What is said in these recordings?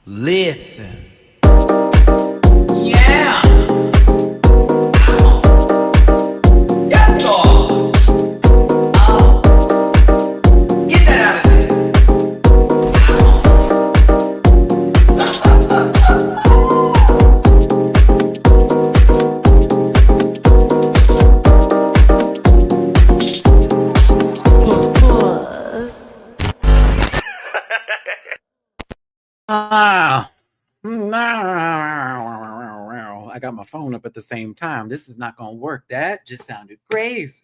Listen. Yeah. Yes, Lord. Get that out of there. I got my phone up at the same time. This is not going to work. That just sounded crazy.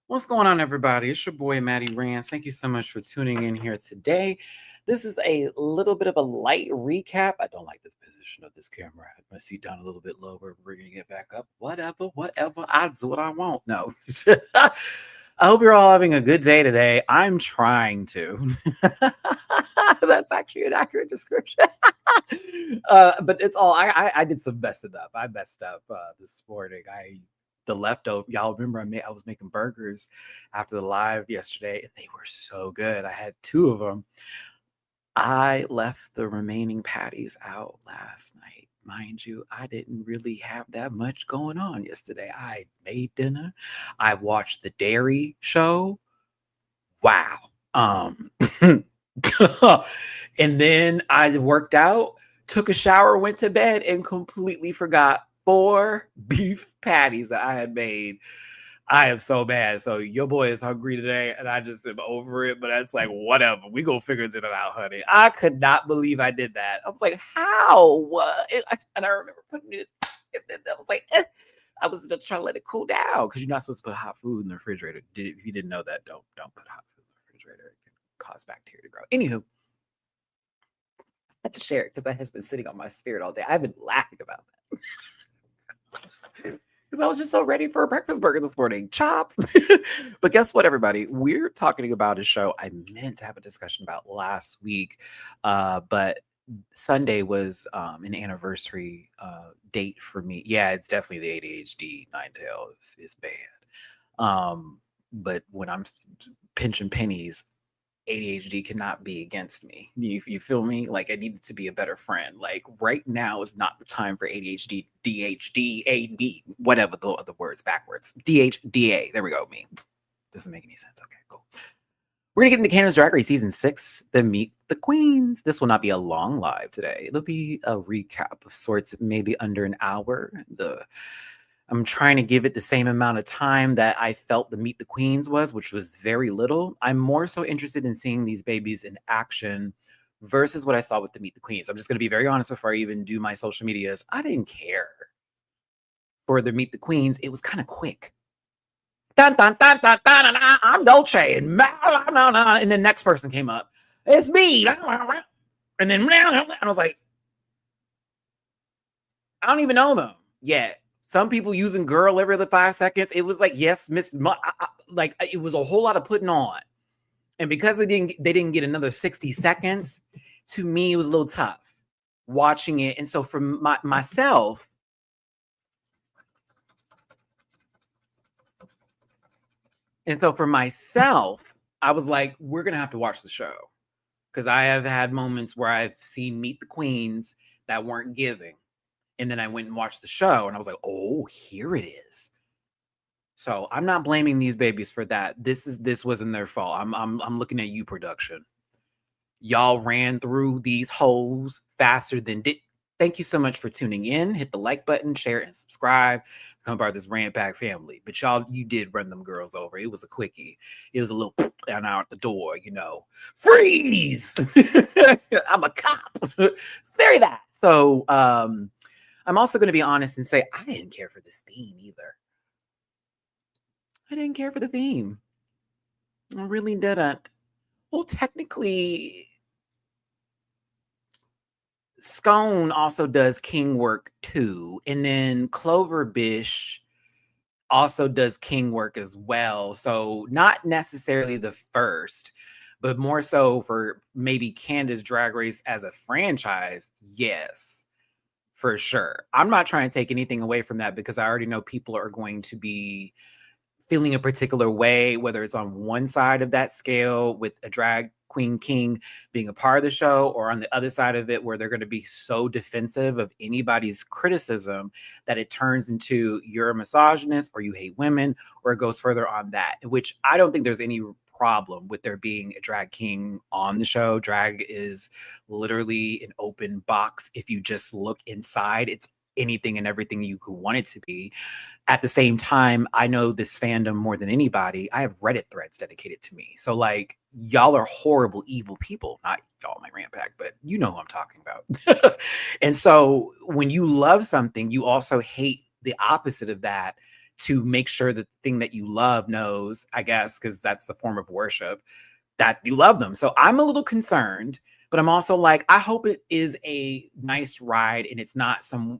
What's going on, everybody? It's your boy, Matty-Rants. Thank you so much for tuning in here today. This is a little bit of a light recap. I don't like this position of this camera. I had my seat down a little bit lower, bringing it back up. Whatever. I do what I want. No. I hope you're all having a good day today. I'm trying to. That's actually an accurate description. But it's all I did some messing up. I messed up this morning. The leftover, y'all remember I was making burgers after the live yesterday, and they were so good. I had 2 of them. I left the remaining patties out last night. Mind you, I didn't really have that much going on yesterday. I made dinner. I watched the dairy show. Wow. And then I worked out, took a shower, went to bed, and completely forgot 4 beef patties that I had made. I am so bad. So your boy is hungry today, and I just am over it. But it's like, whatever. We gonna figure it out, honey. I could not believe I did that. I was like, how? What? And I remember putting it. I was like, I was just trying to let it cool down because you're not supposed to put hot food in the refrigerator. If you didn't know that, don't put hot food in the refrigerator. It can cause bacteria to grow. Anywho, I had to share it because that has been sitting on my spirit all day. I've been laughing about that. Because I was just so ready for a breakfast burger this morning. Chop. But guess what, everybody? We're talking about a show I meant to have a discussion about last week. But Sunday was an anniversary date for me. Yeah, it's definitely the ADHD. Nine Tails is bad. But when I'm pinching pennies, ADHD cannot be against me. You feel me? Like, I needed to be a better friend. Like, right now is not the time for ADHD, DHD, AB, whatever the words backwards. DHDA. There we go. Me. Doesn't make any sense. Okay, cool. We're going to get into Canada's Drag Race Season 6, the Meet the Queens. This will not be a long live today. It'll be a recap of sorts, maybe under an hour. I'm trying to give it the same amount of time that I felt the Meet the Queens was, which was very little. I'm more so interested in seeing these babies in action versus what I saw with the Meet the Queens. I'm just going to be very honest before I even do my social medias. I didn't care for the Meet the Queens. It was kind of quick. Dun, dun, dun, dun, dun, dun, dun, I'm Dolce. And the next person came up. It's me. And then I was like, I don't even know them yet. Some people using girl every other 5 seconds. It was like, yes, Miss, like it was a whole lot of putting on. And because they didn't get another 60 seconds, to me, it was a little tough watching it. And so for myself, I was like, we're going to have to watch the show. Because I have had moments where I've seen Meet the Queens that weren't giving. And then I went and watched the show and I was like, oh, here it is. So I'm not blaming these babies for that. This wasn't their fault. I'm looking at you, production. Y'all ran through these holes faster than did. Thank you so much for tuning in. Hit the like button, share and subscribe. Become part of this Rant Pack family. But y'all, you did run them girls over. It was a quickie. It was a little down out the door, Freeze! I'm a cop. It's very that. So I'm also going to be honest and say I didn't care for this theme either. I didn't care for the theme. I really didn't. Well, technically, Scone also does king work too. And then Clover Bish also does king work as well. So not necessarily the first, but more so for maybe Canada's Drag Race as a franchise. Yes. For sure. I'm not trying to take anything away from that because I already know people are going to be feeling a particular way, whether it's on one side of that scale with a drag queen king being a part of the show, or on the other side of it where they're going to be so defensive of anybody's criticism that it turns into you're a misogynist or you hate women, or it goes further on that, which I don't think there's any problem with there being a drag king on the show. Drag is literally an open box. If you just look inside, it's anything and everything you could want it to be. At the same time, I know this fandom more than anybody. I have Reddit threads dedicated to me. So like y'all are horrible, evil people. Not y'all, my rant pack, but you know who I'm talking about. And so when you love something, you also hate the opposite of that to make sure that the thing that you love knows, I guess, because that's the form of worship, that you love them. So I'm a little concerned, but I'm also like, I hope it is a nice ride and it's not some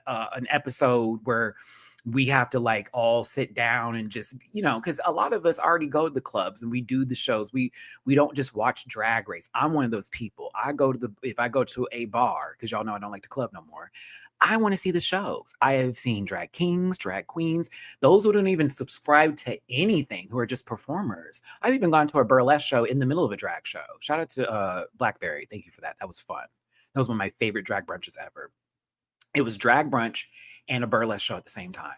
an episode where we have to like all sit down and just, because a lot of us already go to the clubs and we do the shows. We don't just watch Drag Race. I'm one of those people. If I go to a bar, because y'all know I don't like the club no more, I want to see the shows. I have seen drag kings, drag queens, those who don't even subscribe to anything, who are just performers. I've even gone to a burlesque show in the middle of a drag show. Shout out to Blackberry. Thank you for that. That was fun. That was one of my favorite drag brunches ever. It was drag brunch and a burlesque show at the same time.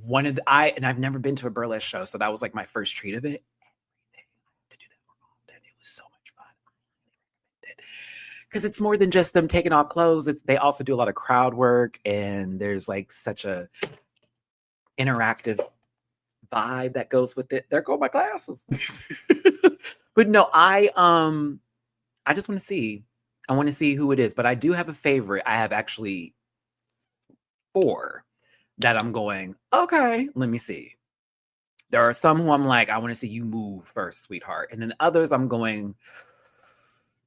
And I've never been to a burlesque show, so that was like my first treat of it. To do that more often. It was so much fun. Because it's more than just them taking off clothes. They also do a lot of crowd work, and there's like such a interactive vibe that goes with it. There go my glasses. But no, I just want to see. I want to see who it is, but I do have a favorite. I have actually 4 that I'm going, okay, let me see. There are some who I'm like, I want to see you move first, sweetheart. And then others I'm going,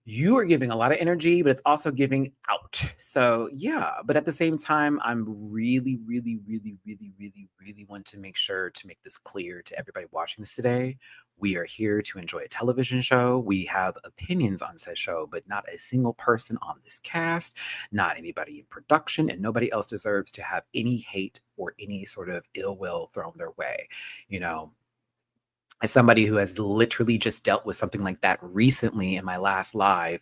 you are giving a lot of energy, but it's also giving out. So yeah, but at the same time, I'm really, really, really, really, really, really want to make sure to make this clear to everybody watching this today. We are here to enjoy a television show. We have opinions on said show, but not a single person on this cast, not anybody in production, and nobody else deserves to have any hate or any sort of ill will thrown their way. As somebody who has literally just dealt with something like that recently in my last live,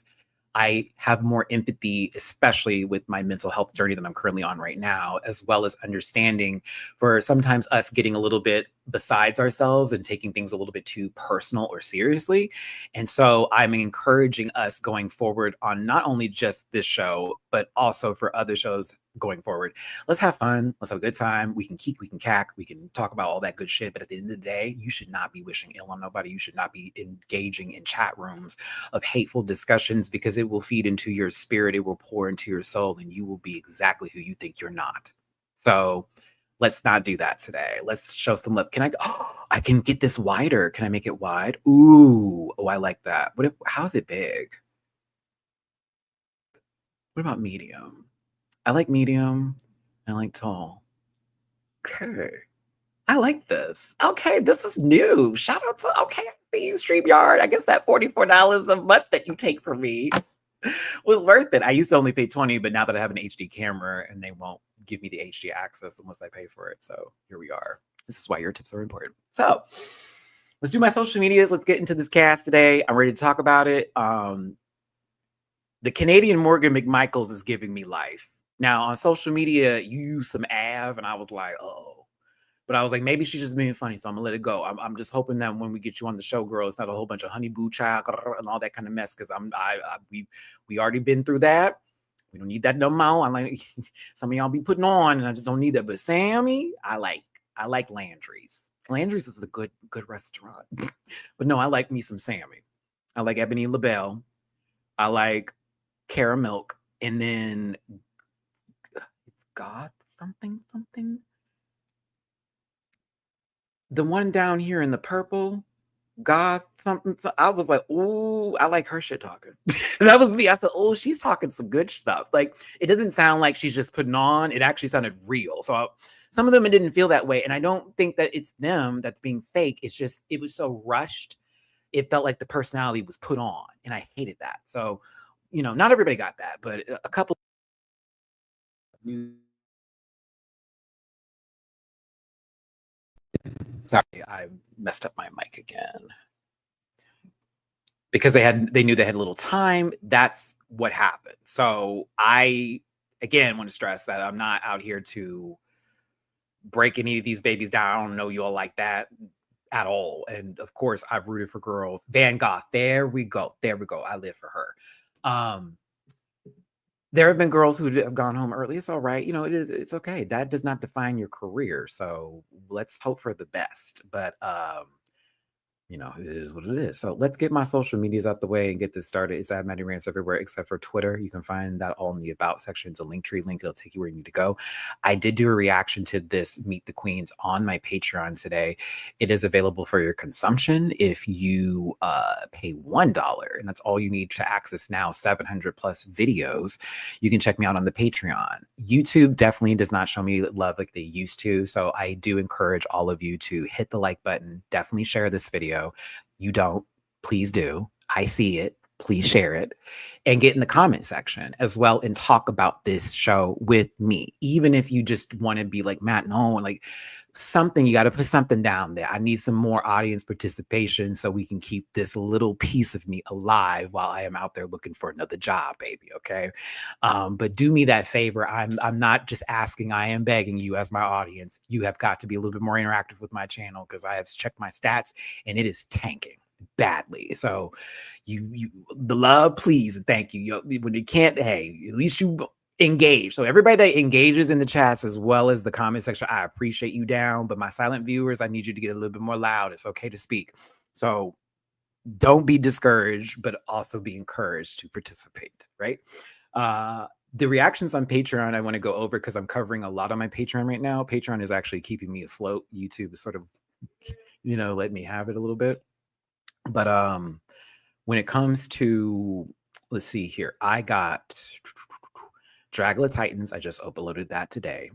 I have more empathy, especially with my mental health journey that I'm currently on right now, as well as understanding for sometimes us getting a little bit besides ourselves and taking things a little bit too personal or seriously. And so I'm encouraging us going forward on not only just this show, but also for other shows going forward. Let's have fun. Let's have a good time. We can keep, we can cack, we can talk about all that good shit. But at the end of the day, you should not be wishing ill on nobody. You should not be engaging in chat rooms of hateful discussions, because it will feed into your spirit. It will pour into your soul, and you will be exactly who you think you're not. So let's not do that today. Let's show some love. I can get this wider. Can I make it wide? Ooh, oh, I like that. How's it big? What about medium? I like medium. I like tall. Okay. I like this. Okay, this is new. Shout out to, okay, I see you, StreamYard. I guess that $44 a month that you take from me was worth it. I used to only pay 20, but now that I have an HD camera, and they won't give me the HD access unless I pay for it. So here we are. This is why your tips are important. So let's do my social medias. Let's get into this cast today. I'm ready to talk about it. The Canadian Morgan McMichaels is giving me life. Now on social media, you use some Av, and I was like, oh. But I was like, maybe she's just being funny, so I'm gonna let it go. I'm just hoping that when we get you on the show, girl, it's not a whole bunch of honey boo child and all that kind of mess. Because we already been through that. We don't need that no more. I like some of y'all be putting on, and I just don't need that. But Sammy, I like Landry's. Landry's is a good restaurant. But no, I like me some Sammy. I like Ebony LaBelle. I like Caramilk, and then it's God something. The one down here in the purple, goth something. I was like, ooh, I like her shit talking. That was me. I said, oh, she's talking some good stuff. Like, it doesn't sound like she's just putting on. It actually sounded real. So some of them, it didn't feel that way. And I don't think that it's them that's being fake. It's just, it was so rushed. It felt like the personality was put on. And I hated that. So, not everybody got that, but a couple. Sorry, I messed up my mic again. Because they knew they had a little time. That's what happened. So I again want to stress that I'm not out here to break any of these babies down. I don't know you all like that at all. And of course, I've rooted for girls. Van Gogh, there we go. There we go. I live for her. There have been girls who have gone home early. It's all right. It's okay. That does not define your career. So let's hope for the best. But it is what it is. So let's get my social medias out the way and get this started. It's at Matty-Rants everywhere except for Twitter. You can find that all in the About section. It's a Linktree link. It'll take you where you need to go. I did do a reaction to this Meet the Queens on my Patreon today. It is available for your consumption if you pay $1, and that's all you need to access now 700 plus videos. You can check me out on the Patreon. YouTube definitely does not show me love like they used to. So I do encourage all of you to hit the like button. Definitely share this video. You don't, please do. I see it. Please share it and get in the comment section as well and talk about this show with me. Even if you just want to be like, Matt, no, like something, you got to put something down there. I need some more audience participation so we can keep this little piece of me alive while I am out there looking for another job, baby. Okay. But do me that favor. I'm not just asking, I am begging you as my audience. You have got to be a little bit more interactive with my channel because I have checked my stats and it is tanking badly. So the love, please, and thank you. When you can't, hey, at least you engage. So everybody that engages in the chats as well as the comment section, I appreciate you down. But my silent viewers, I need you to get a little bit more loud. It's okay to speak. So don't be discouraged, but also be encouraged to participate, right? The reactions on Patreon, I want to go over because I'm covering a lot on my Patreon right now. Patreon is actually keeping me afloat. YouTube is sort of, let me have it a little bit. But when it comes to, let's see here, I got Dragula Titans. I just uploaded that today.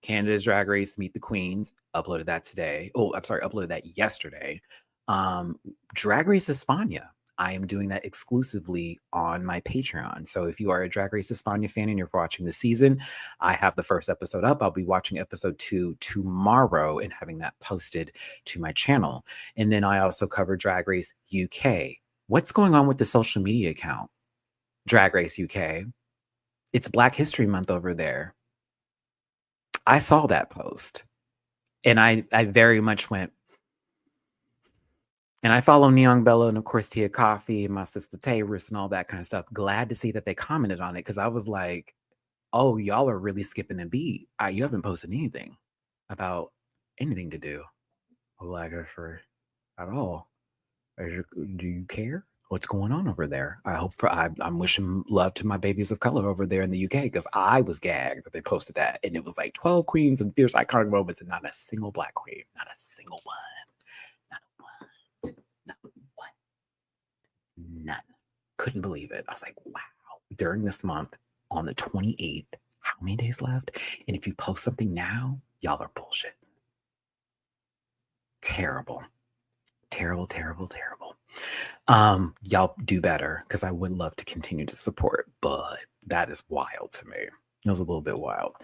Canada's Drag Race Meet the Queens, uploaded that today. Oh, I'm sorry, uploaded that yesterday. Drag Race España. I am doing that exclusively on my Patreon. So if you are a Drag Race España fan and you're watching the season, I have the first episode up. I'll be watching episode 2 tomorrow and having that posted to my channel. And then I also cover Drag Race UK. What's going on with the social media account? Drag Race UK. It's Black History Month over there. I saw that post and I very much went, and I follow Neon Bella and of course Tia Coffee and my sister Tayrus and all that kind of stuff. Glad to see that they commented on it because I was like, oh, y'all are really skipping a beat. You haven't posted anything about anything to do with Black History at all. Do you care? What's going on over there? I'm wishing love to my babies of color over there in the UK because I was gagged that they posted that and it was like 12 queens and fierce iconic moments and not a single Black queen, not a single one, not one, not one, none. Couldn't believe it. I was like, wow. During this month on the 28th, how many days left? And if you post something now, y'all are bullshit. Terrible. Terrible, terrible, terrible. Y'all do better because I would love to continue to support, but that is wild to me. It was a little bit wild.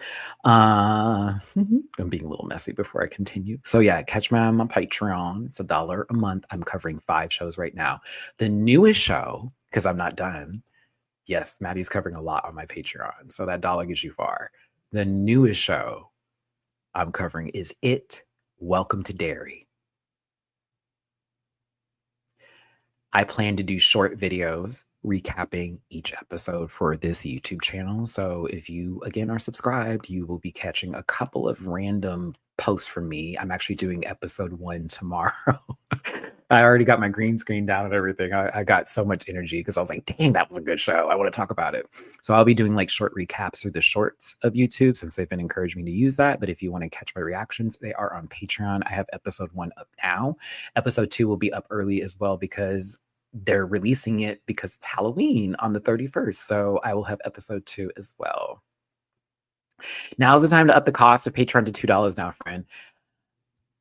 I'm being a little messy before I continue. So yeah, catch me on my Patreon. It's $1 a month. I'm covering 5 shows right now. The newest show, because I'm not done. Yes, Maddie's covering a lot on my Patreon. So that dollar gets you far. The newest show I'm covering is It, Welcome to Derry. I plan to do short videos recapping each episode for this YouTube channel. So if you, again, are subscribed, you will be catching a couple of random posts from me. I'm actually doing episode 1 tomorrow. I already got my green screen down and everything. I got so much energy because I was like, dang, that was a good show. I want to talk about it. So I'll be doing like short recaps through the shorts of YouTube since they've been encouraging me to use that. But if you want to catch my reactions, they are on Patreon. I have episode 1 up now. Episode 2 will be up early as well because they're releasing it because it's Halloween on the 31st. So I will have episode 2 as well. Now's the time to up the cost of Patreon to $2 now, friend.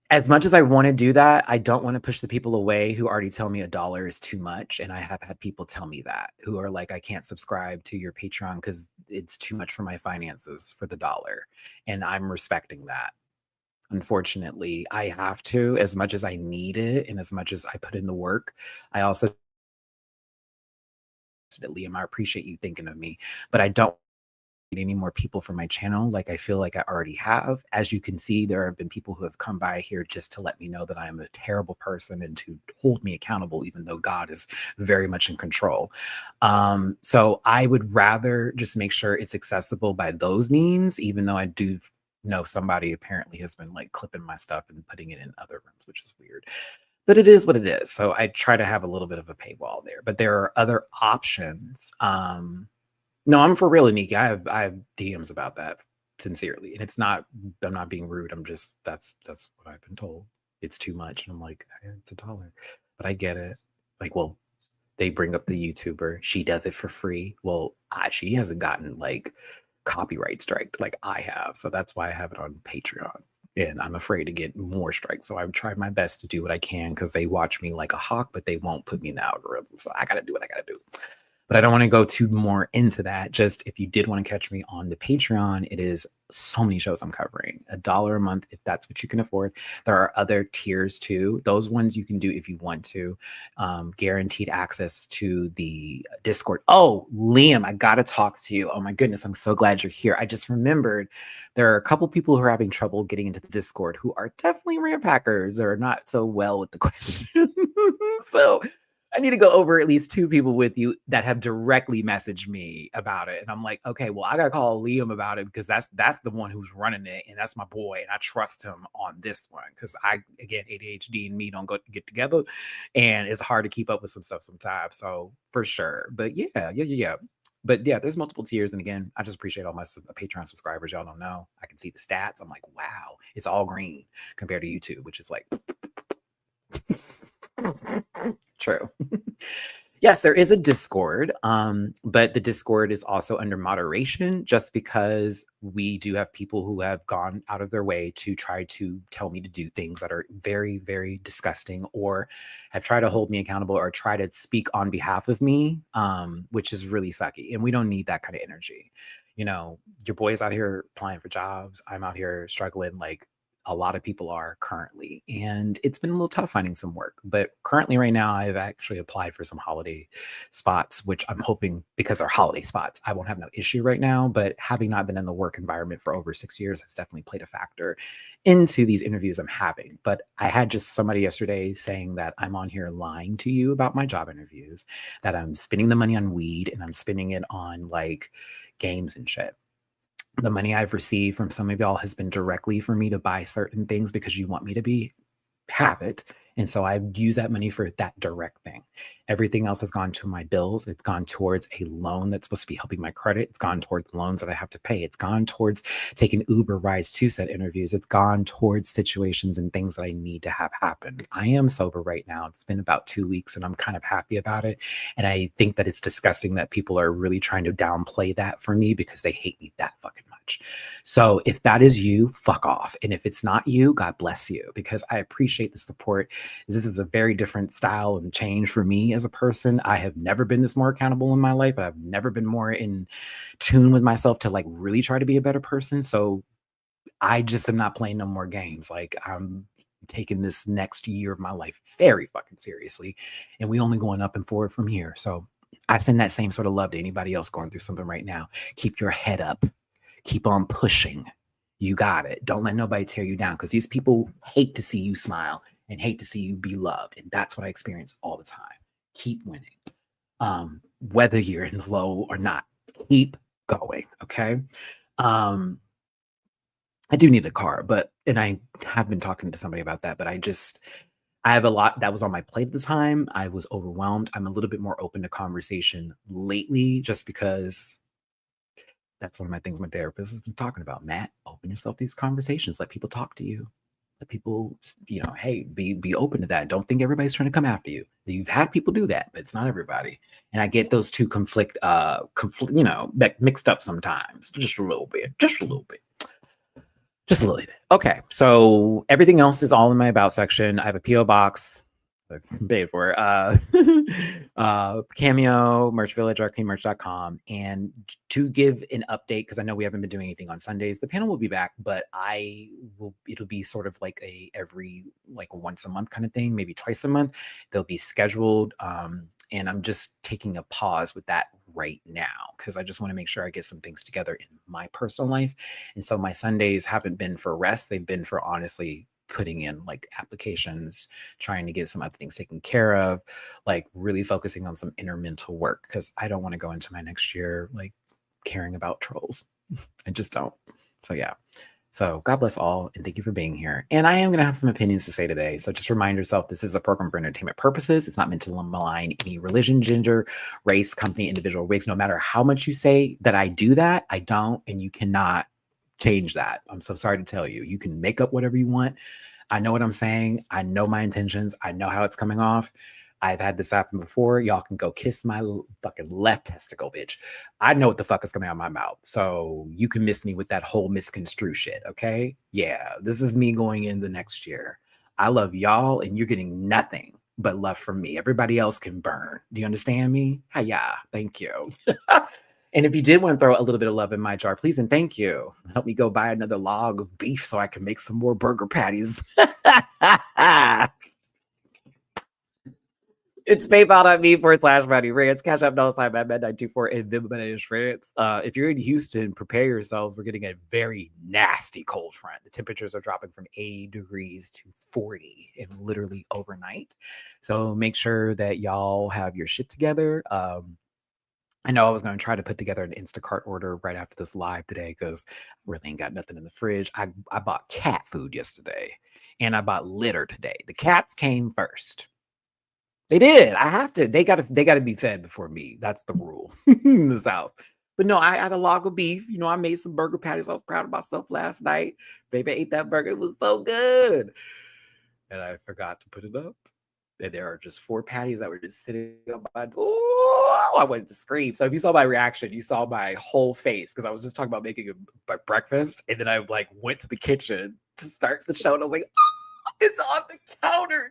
As much as I want to do that, I don't want to push the people away who already tell me $1 is too much. And I have had people tell me that, who are like, I can't subscribe to your Patreon because it's too much for my finances for the $1. And I'm respecting that. Unfortunately, I have to, as much as I need it and as much as I put in the work. I also Liam, I appreciate you thinking of me, but I don't need any more people for my channel. Like, I feel like I already have. As you can see, there have been people who have come by here just to let me know that I am a terrible person and to hold me accountable, even though God is very much in control. So I would rather just make sure it's accessible by those means, even though I do know somebody apparently has been like clipping my stuff and putting it in other rooms, which is weird. But it is what it is. So I try to have a little bit of a paywall there. But there are other options. No, I'm for real, Anika. I have DMs about that sincerely. And it's not, I'm not being rude. I'm just, that's what I've been told. It's too much. And I'm like, it's $1. But I get it. Like, well, they bring up the YouTuber. She does it for free. Well, she hasn't gotten like copyright striked like I have. So that's why I have it on Patreon. And I'm afraid to get more strikes. So I've tried my best to do what I can because they watch me like a hawk, but they won't put me in the algorithm. So I got to do what I got to do. But I don't want to go too more into that. Just if you did want to catch me on the Patreon, it is so many shows I'm covering. $1 a month if that's what you can afford. There are other tiers too. Those ones you can do if you want to. Guaranteed access to the Discord. Oh, Liam, I gotta talk to you. Oh my goodness, I'm so glad you're here. I just remembered there are a couple people who are having trouble getting into the Discord who are definitely rant packers or not so well with the question. So I need to go over at least 2 people with you that have directly messaged me about it. And I'm like, okay, well, I gotta call Liam about it because that's the one who's running it, and that's my boy, and I trust him on this one. Because again, ADHD and me don't get together, and it's hard to keep up with some stuff sometimes. So for sure. But yeah. But yeah, there's multiple tiers. And again, I just appreciate all my Patreon subscribers. Y'all don't know. I can see the stats. I'm like, wow, it's all green compared to YouTube, which is like true. Yes, there is a Discord, but the Discord is also under moderation just because we do have people who have gone out of their way to try to tell me to do things that are very, very disgusting or have tried to hold me accountable or try to speak on behalf of me, which is really sucky. And we don't need that kind of energy. You know, your boy's out here applying for jobs. I'm out here struggling like a lot of people are currently, and it's been a little tough finding some work. But currently right now I've actually applied for some holiday spots, which I'm hoping, because they're holiday spots, I won't have no issue right now. But having not been in the work environment for over 6 years has definitely played a factor into these interviews I'm having. But I had just somebody yesterday saying that I'm on here lying to you about my job interviews, that I'm spending the money on weed and I'm spending it on like games and shit. The money I've received from some of y'all has been directly for me to buy certain things because you want me to have it. And so I've used that money for that direct thing. Everything else has gone to my bills. It's gone towards a loan that's supposed to be helping my credit. It's gone towards loans that I have to pay. It's gone towards taking Uber rides to set interviews. It's gone towards situations and things that I need to have happen. I am sober right now. It's been about 2 weeks and I'm kind of happy about it. And I think that it's disgusting that people are really trying to downplay that for me because they hate me that fucking much. So if that is you, fuck off. And if it's not you, God bless you, because I appreciate the support. This is a very different style and change for me as a person. I have never been this more accountable in my life. I've never been more in tune with myself to like really try to be a better person. So I just am not playing no more games. Like, I'm taking this next year of my life very fucking seriously. And we only going up and forward from here. So I send that same sort of love to anybody else going through something right now. Keep your head up. Keep on pushing. You got it. Don't let nobody tear you down, because these people hate to see you smile and hate to see you be loved. And that's what I experience all the time. Keep winning. Whether you're in the low or not, keep going. Okay. I do need a car, and I have been talking to somebody about that, but I have a lot that was on my plate at the time. I was overwhelmed. I'm a little bit more open to conversation lately, just because that's one of my things my therapist has been talking about. Matt, open yourself to these conversations. Let people talk to you. Let people, hey, be open to that. Don't think everybody's trying to come after you. You've had people do that, but it's not everybody. And I get those two conflict, mixed up sometimes. Just a little bit. Just a little bit. Okay. So everything else is all in my about section. I have a PO box. paid for. Cameo, Merch Village, arcanemerch.com. And to give an update, because I know we haven't been doing anything on Sundays, the panel will be back, but it'll be sort of like every like once a month kind of thing, maybe twice a month. They'll be scheduled. And I'm just taking a pause with that right now because I just want to make sure I get some things together in my personal life. And so my Sundays haven't been for rest. They've been for honestly putting in like applications, trying to get some other things taken care of, like really focusing on some inner mental work because I don't want to go into my next year like caring about trolls. I just don't. So yeah. So God bless all and thank you for being here. And I am going to have some opinions to say today. So just remind yourself this is a program for entertainment purposes. It's not meant to malign any religion, gender, race, company, individual, wigs. No matter how much you say that I do that, I don't, and you cannot change that. I'm so sorry to tell you. You can make up whatever you want. I know what I'm saying. I know my intentions. I know how it's coming off. I've had this happen before. Y'all can go kiss my fucking left testicle, bitch. I know what the fuck is coming out of my mouth. So you can miss me with that whole misconstrue shit, okay? Yeah, this is me going in the next year. I love y'all and you're getting nothing but love from me. Everybody else can burn. Do you understand me? Hiya. Thank you. And if you did want to throw a little bit of love in my jar, please and thank you. Help me go buy another log of beef so I can make some more burger patties. It's PayPal.me/MattyRants. Cash App $924 and Venmo. If you're in Houston, prepare yourselves. We're getting a very nasty cold front. The temperatures are dropping from 80 degrees to 40 in literally overnight. So make sure that y'all have your shit together. I know I was going to try to put together an Instacart order right after this live today because I really ain't got nothing in the fridge. I bought cat food yesterday and I bought litter today. The cats came first. They did. I have to. They gotta be fed before me. That's the rule in the South. But no, I had a log of beef. You know, I made some burger patties. I was proud of myself last night. Baby ate that burger. It was so good. And I forgot to put it up. And there are just 4 patties that were just sitting on my door. I wanted to scream. So if you saw my reaction, you saw my whole face because I was just talking about making a breakfast. And then I like went to the kitchen to start the show. And I was like, oh, it's on the counter.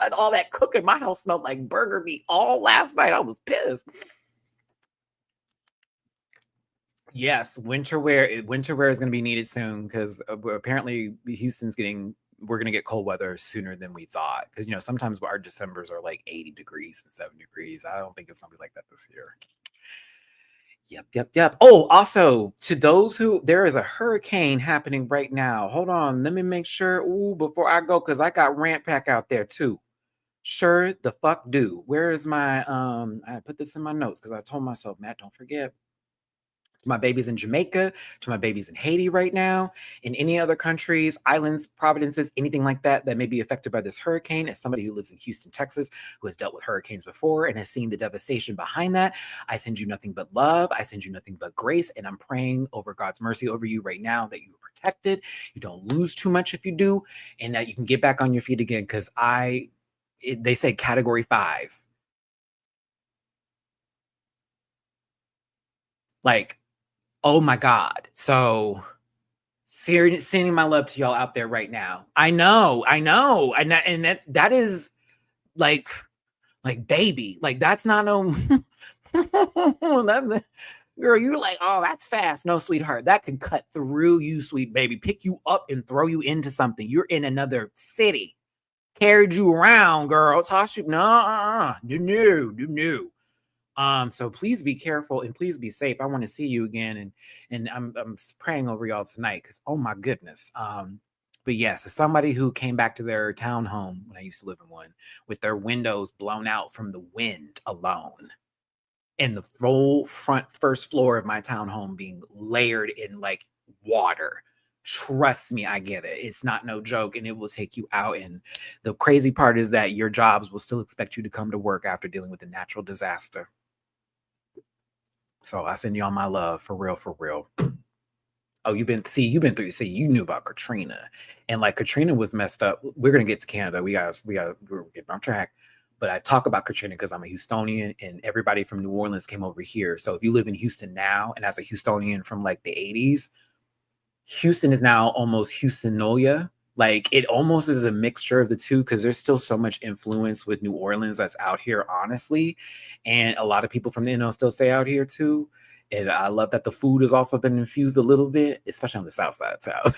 And all that cooking, my house smelled like burger meat all last night. I was pissed. Yes, winter wear is going to be needed soon because apparently we're going to get cold weather sooner than we thought. Because, you know, sometimes our Decembers are like 80 degrees and 7 degrees. I don't think it's going to be like that this year. Yep. Oh, also, to those there is a hurricane happening right now. Hold on. Let me make sure. Before I go, because I got Rant Pack out there too. Sure the fuck do. Where is my I put this in my notes because I told myself, Matt, don't forget. To my babies in Jamaica, to my babies in Haiti right now, in any other countries, islands, providences, anything like that may be affected by this hurricane. As somebody who lives in Houston, Texas, who has dealt with hurricanes before and has seen the devastation behind that, I send you nothing but love. I send you nothing but grace. And I'm praying over God's mercy over you right now that you are protected. You don't lose too much if you do, and that you can get back on your feet again. Because they say category 5. Like, oh my God. So sending my love to y'all out there right now. I know. And that is like baby. Like that's not no girl, you're like, oh, that's fast. No, sweetheart, that can cut through you, sweet baby, pick you up and throw you into something. You're in another city. Carried you around, girl. Toss you. No. So please be careful and please be safe. I want to see you again, and I'm praying over y'all tonight because oh my goodness. But yes, as somebody who came back to their townhome when I used to live in one with their windows blown out from the wind alone, and the full first floor of my townhome being layered in like water. Trust me, I get it. It's not no joke, and it will take you out. And the crazy part is that your jobs will still expect you to come to work after dealing with a natural disaster. So I send you all my love for real. Oh, you knew about Katrina, and like Katrina was messed up. We're gonna get to Canada. We're getting off track. But I talk about Katrina because I'm a Houstonian and everybody from New Orleans came over here. So if you live in Houston now, and as a Houstonian from like the 80s, Houston is now almost Houstonolia. Like it almost is a mixture of the two because there's still so much influence with New Orleans that's out here, honestly. And a lot of people from the NO still stay out here too. And I love that the food has also been infused a little bit, especially on the south side of town.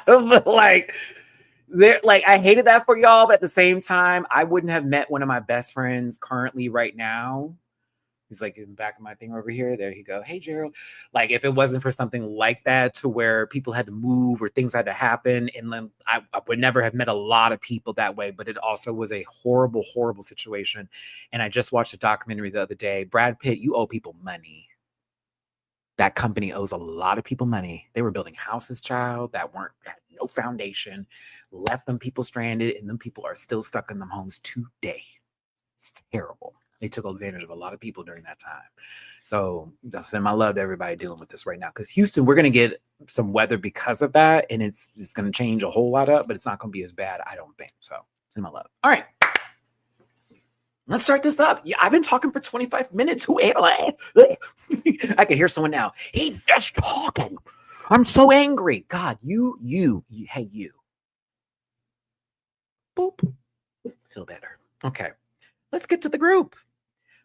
But like, I hated that for y'all, but at the same time, I wouldn't have met one of my best friends currently right now. He's like in the back of my thing over here. There you go. Hey, Gerald. Like, if it wasn't for something like that, to where people had to move or things had to happen, and then I would never have met a lot of people that way. But it also was a horrible, horrible situation. And I just watched a documentary the other day. Brad Pitt, you owe people money. That company owes a lot of people money. They were building houses, child, that had no foundation, left them people stranded, and them people are still stuck in them homes today. It's terrible. They took advantage of a lot of people during that time. So I send my love to everybody dealing with this right now. Because Houston, we're going to get some weather because of that, and it's going to change a whole lot up, but it's not going to be as bad, I don't think. So send my love. All right. Let's start this up. Yeah, I've been talking for 25 minutes. I can hear someone now. He's just talking. I'm so angry. God, you, hey, you. Boop. Feel better. Okay. Let's get to the group.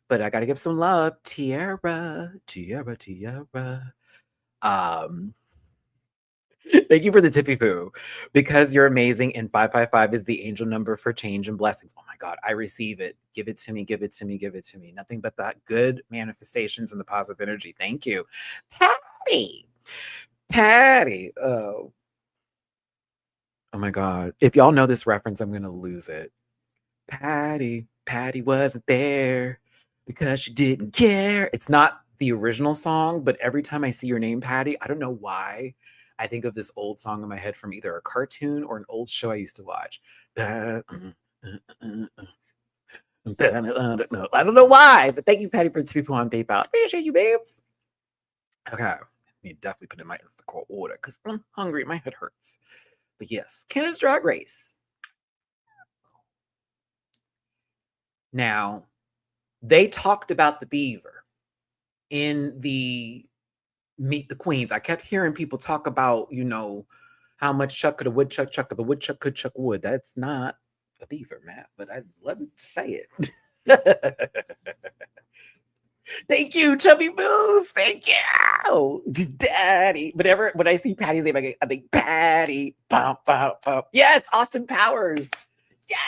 But I got to give some love. Tiara. Thank you for the tippy poo. Because you're amazing, and 555 is the angel number for change and blessings. Oh my God, I receive it. Give it to me, give it to me, give it to me. Nothing but that good manifestations and the positive energy. Thank you. Patty. Oh my God. If y'all know this reference, I'm going to lose it. Patty wasn't there because she didn't care. It's not the original song, but every time I see your name, Patty, I don't know why, I think of this old song in my head from either a cartoon or an old show I used to watch. I don't know why, but thank you, Patty, for the 2 people on PayPal. Appreciate you, babes. Okay, I need to definitely put in my ethical order because I'm hungry. My head hurts. But yes, Canada's Drag Race. Now, they talked about the beaver in the Meet the Queens. I kept hearing people talk about, how much chuck could a woodchuck chuck if a woodchuck could chuck wood. That's not a beaver, Matt, but I'd love to say it. Thank you, Chubby Booze. Thank you, Daddy. Whenever when I see Patty's name, I think Patty. Bum, bum, bum. Yes, Austin Powers. Yes.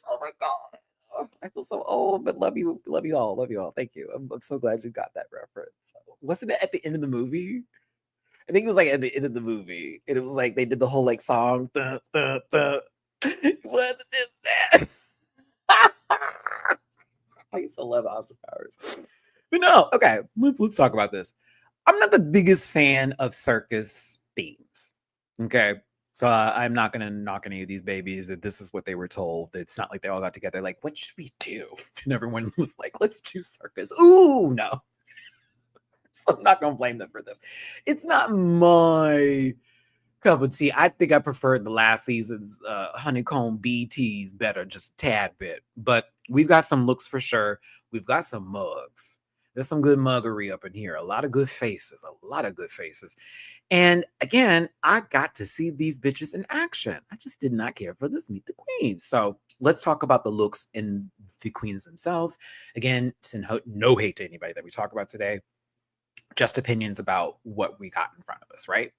Oh my God. Oh, I feel so old, but love you all. Thank you. I'm so glad you got that reference. Wasn't it at the end of the movie? I think it was like at the end of the movie. And it was like they did the whole like song. Wasn't it that? I used to love Austin Powers. But no, okay, let's talk about this. I'm not the biggest fan of circus themes. Okay. So I'm not going to knock any of these babies that this is what they were told. It's not like they all got together like, what should we do? And everyone was like, let's do circus. Ooh, no. So I'm not going to blame them for this. It's not my cup of tea. I think I preferred the last season's honeycomb BTs better, just a tad bit. But we've got some looks for sure. We've got some mugs. There's some good muggery up in here. A lot of good faces. And again, I got to see these bitches in action. I just did not care for this Meet the Queens. So let's talk about the looks in the queens themselves. Again, no hate to anybody that we talk about today. Just opinions about what we got in front of us, right?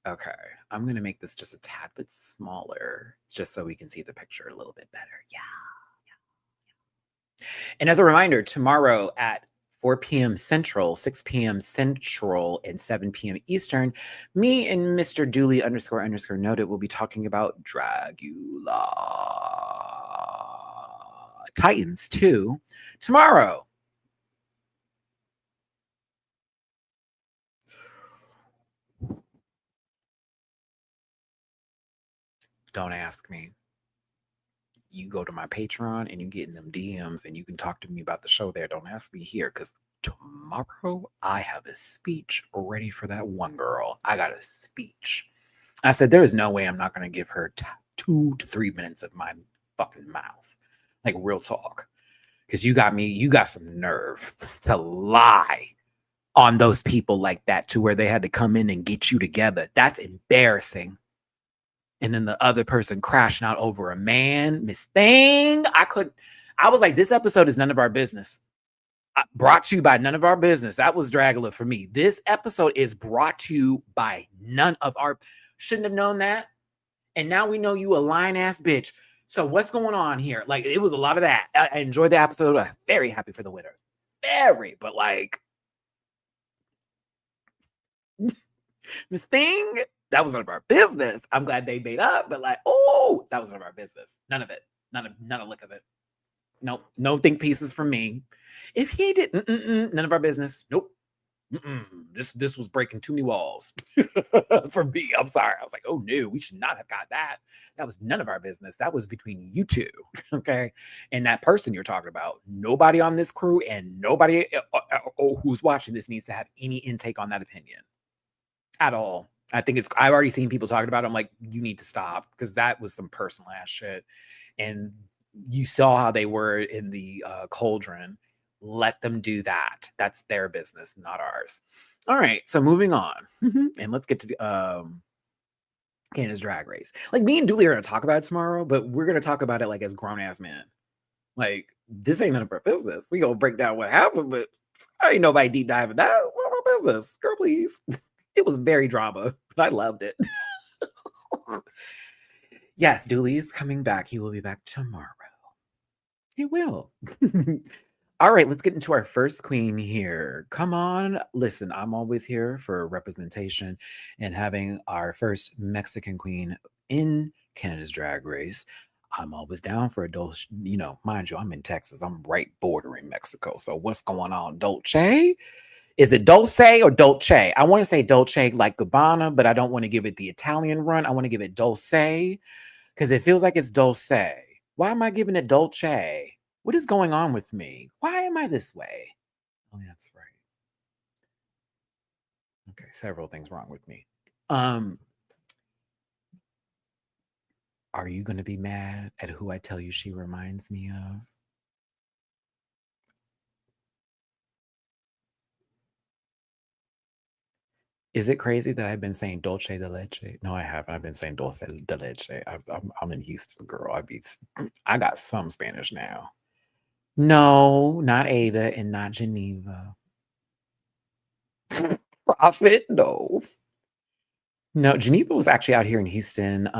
Okay, I'm going to make this just a tad bit smaller just so we can see the picture a little bit better. Yeah. And as a reminder, tomorrow at 4 p.m. Central, 6 p.m. Central, and 7 p.m. Eastern, me and Mr. Dooley __ noted will be talking about Dragula Titans 2 tomorrow. Don't ask me. You go to my Patreon and you get in them DMs and you can talk to me about the show there. Don't ask me here because tomorrow I have a speech ready for that one girl. I got a speech. I said, there is no way I'm not going to give her 2 to 3 minutes of my fucking mouth. Like real talk. Because you got some nerve to lie on those people like that to where they had to come in and get you together. That's embarrassing. And then the other person crashing out over a man, Miss Thing. I was like, this episode is none of our business. Brought to you by none of our business. That was Dragula for me. This episode is brought to you by none of our. Shouldn't have known that. And now we know you a lying ass bitch. So what's going on here? Like, it was a lot of that. I enjoyed the episode. I'm very happy for the winner. Very, but like, Miss Thing, that was none of our business. I'm glad they made up, but like, oh, that was none of our business. None of it. None of lick of it. Nope. No think pieces from me. If he didn't, none of our business. Nope. This was breaking too many walls for me. I'm sorry. I was like, oh no, we should not have got that. That was none of our business. That was between you two. Okay. And that person you're talking about, nobody on this crew and nobody who's watching this needs to have any intake on that opinion at all. I've already seen people talking about it. I'm like, you need to stop, because that was some personal ass shit. And you saw how they were in the cauldron. Let them do that. That's their business, not ours. All right. So moving on. And let's get to Canada's Drag Race. Like, me and Dooley are going to talk about it tomorrow, but we're going to talk about it like as grown-ass men. Like, this ain't none of our business. We going to break down what happened, but I ain't nobody deep diving that. What our business? Girl, please. It was very drama, but I loved it. Yes, Dooley is coming back. He will be back tomorrow. He will. All right, let's get into our first queen here. Come on. Listen, I'm always here for representation and having our first Mexican queen in Canada's Drag Race. I'm always down for a Dolce. You know, mind you, I'm in Texas. I'm right bordering Mexico. So what's going on, Dolce? Is it Dolce or Dolce? I want to say Dolce like Gabbana, but I don't want to give it the Italian run. I want to give it Dolce because it feels like it's Dolce. Why am I giving it Dolce? What is going on with me? Why am I this way? Oh, that's right. Okay, several things wrong with me. Are you going to be mad at who I tell you she reminds me of? Is it crazy that I've been saying Dolce de Leche? No, I haven't. I've been saying Dulce de Leche. I'm in Houston, girl. I got some Spanish now. No, not Ada and not Geneva. Prophet, no. No, Geneva was actually out here in Houston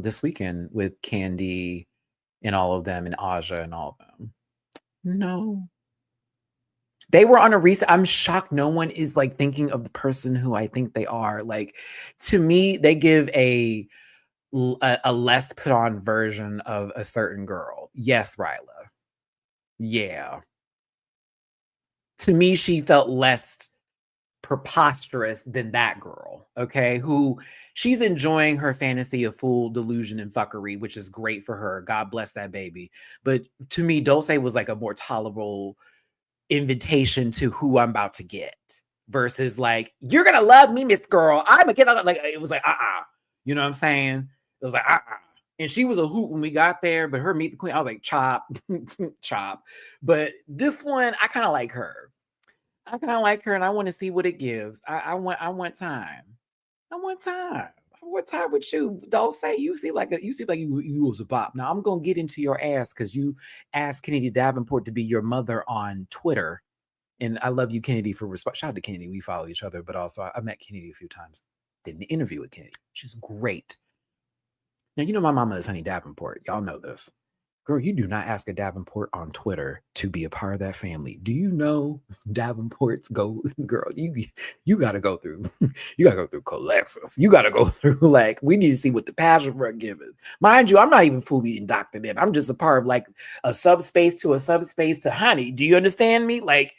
this weekend with Candy and all of them and Aja and all of them. No. They were on a recent. I'm shocked no one is like thinking of the person who I think they are. Like, to me, they give a less put on version of a certain girl. Yes, Ryla. Yeah. To me, she felt less preposterous than that girl, okay? Who she's enjoying her fantasy of full delusion and fuckery, which is great for her. God bless that baby. But to me, Dulce was like a more tolerable invitation to who I'm about to get versus like, you're gonna love me, Miss Girl. I'm gonna get out. Like, it was like, you know what I'm saying? It was like, and she was a hoot when we got there, but her meet the queen, I was like, chop, chop. But this one, I kind of like her. And I want to see what it gives. I want time. I want time. I want time with you. Don't say you seem like you was a bop. Now I'm gonna get into your ass because you asked Kennedy Davenport to be your mother on Twitter. And I love you, Kennedy, for response. Shout out to Kennedy. We follow each other, but also I met Kennedy a few times. Did an interview with Kennedy. She's great. Now, you know my mama is Honey Davenport. Y'all know this. Girl, you do not ask a Davenport on Twitter to be a part of that family. Do you know Davenports go, girl, you gotta go through, you gotta go through Colexus. You gotta go through, like, we need to see what the passion front gives. Mind you, I'm not even fully inducted in. I'm just a part of like a subspace to Honey. Do you understand me? Like,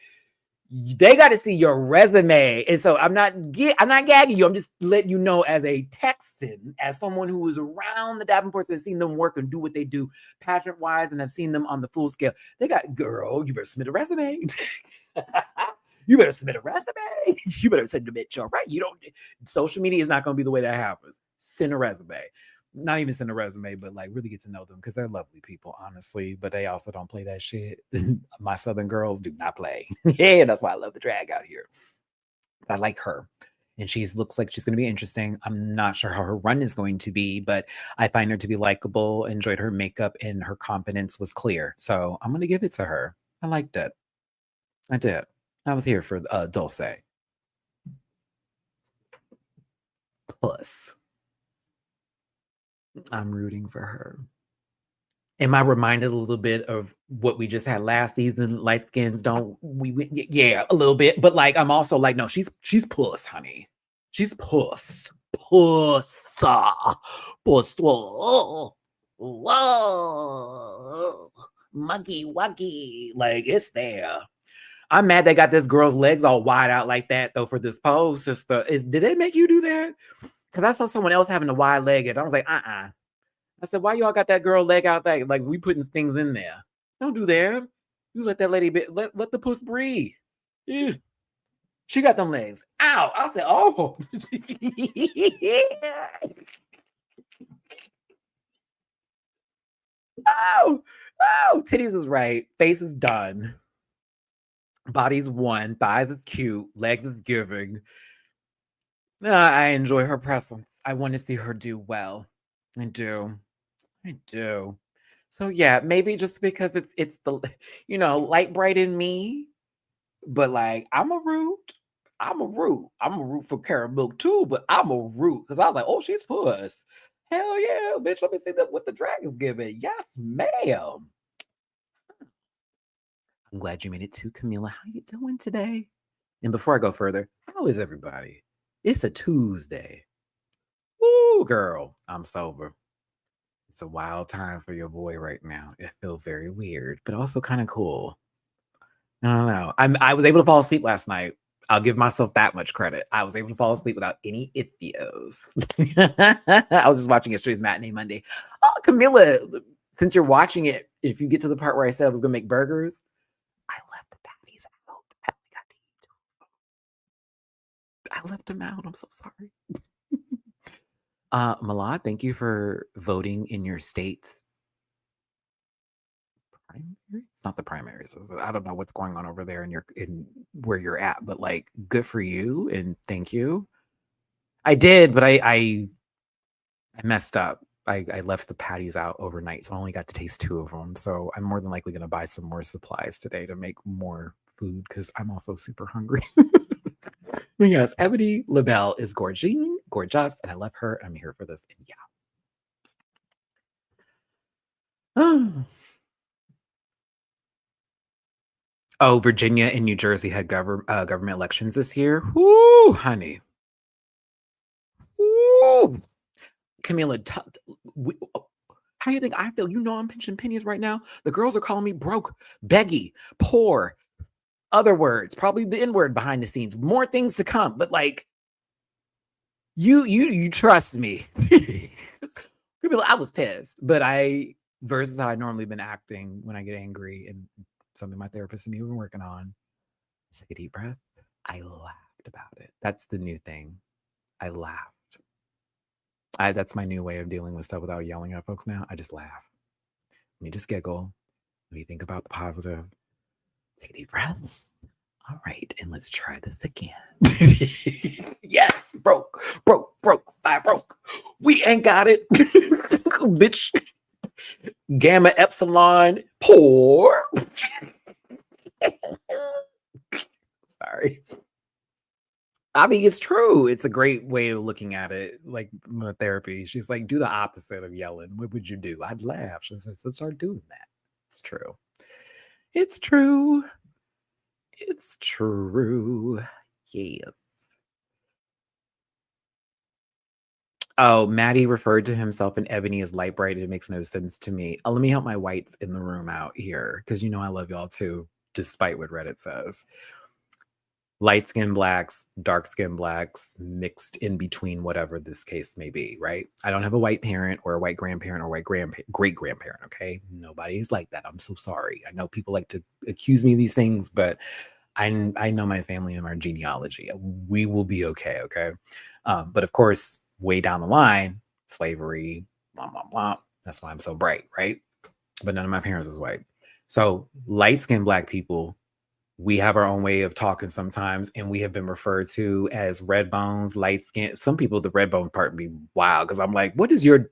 they got to see your resume. And so I'm not gagging you. I'm just letting you know as a Texan, as someone who was around the Davenports and seen them work and do what they do pageant wise, and I've seen them on the full scale. They got, girl, you better submit a resume. You better submit a resume. You better send them it, right? Social media is not going to be the way that happens. Send a resume. Not even send a resume, but like really get to know them because they're lovely people, honestly. But they also don't play that shit. My Southern girls do not play. Yeah, that's why I love the drag out here. I like her. And she looks like she's going to be interesting. I'm not sure how her run is going to be, but I find her to be likable, enjoyed her makeup, and her confidence was clear. So I'm going to give it to her. I liked it. I did. I was here for Dulce. Plus, I'm rooting for her. Am I reminded a little bit of what we just had last season? Light skins don't yeah, a little bit, but like I'm also like, no, she's puss, honey. She's puss. Puss. Puss. Whoa. Whoa. Muggy wuggy. Like it's there. I'm mad they got this girl's legs all wide out like that though for this pose, sister. Did they make you do that? Because I saw someone else having a wide leg and I was like, I said, why y'all got that girl leg out there? Like we putting things in there. Don't do that. You let that lady let the puss breathe. Yeah. She got them legs. Ow. I said, oh. Oh, oh, titties is right. Face is done. Body's one. Thighs is cute. Legs is giving. I enjoy her presence. I want to see her do well. I do. I do. So yeah, maybe just because it's the light bright in me, but like I'm a root. I'm a root. I'm a root for Carrot Milk too, but I'm a root because I was like, oh, she's puss. Hell yeah, bitch. Let me see that what the dragon's giving. Yes, ma'am. I'm glad you made it too, Camila. How you doing today? And before I go further, how is everybody? It's a Tuesday. Woo, girl. I'm sober. It's a wild time for your boy right now. It feels very weird, but also kind of cool. I don't know. I was able to fall asleep last night. I'll give myself that much credit. I was able to fall asleep without any ithios. I was just watching yesterday's Matinee Monday. Oh, Camilla, since you're watching it, if you get to the part where I said I was going to make burgers, I left the patties out. I only got to eat two. I left them out. I'm so sorry. Malad, thank you for voting in your state's primary. It's not the primaries. I don't know what's going on over there in where you're at, but like, good for you and thank you. I did, but I messed up. I left the patties out overnight, so I only got to taste two of them. So I'm more than likely going to buy some more supplies today to make more food because I'm also super hungry. But yes, Ebony LaBelle is gorgeous, and I love her. And I'm here for this. And yeah. Oh, Virginia and New Jersey had government elections this year. Woo, honey. Woo. Camila, how you think I feel? You know I'm pinching pennies right now. The girls are calling me broke, beggy, poor, other words, probably the N-word behind the scenes. More things to come, but like, you trust me. I was pissed, but versus how I normally been acting when I get angry, and something my therapist and me have been working on. Take a deep breath. I laughed about it. That's the new thing. I laughed. That's my new way of dealing with stuff without yelling at folks now. I just laugh. Let me just giggle. Let me think about the positive. Take a deep breath. All right, and let's try this again. Yes, broke. I broke. We ain't got it. Bitch. Gamma epsilon poor. Sorry. I mean, it's true. It's a great way of looking at it. Like my therapy, she's like, do the opposite of yelling. What would you do? I'd laugh. She says, so start doing that. It's true. It's true. It's true. Yes. Oh, Maddie referred to himself and Ebony as light bright. It makes no sense to me. Let me help my whites in the room out here because you know I love y'all too, despite what Reddit says. Light skinned blacks, dark skinned blacks, mixed in between, whatever this case may be, right? I don't have a white parent or a white grandparent or white great grandparent, okay? Nobody's like that. I'm so sorry. I know people like to accuse me of these things, but I know my family and our genealogy. We will be okay, okay? But of course, way down the line, slavery, blah, blah, blah. That's why I'm so bright, right? But none of my parents is white. So light skinned black people We have our own way of talking sometimes, and we have been referred to as red bones, light skin. Some people, the red bone part be wild because I'm like, what is your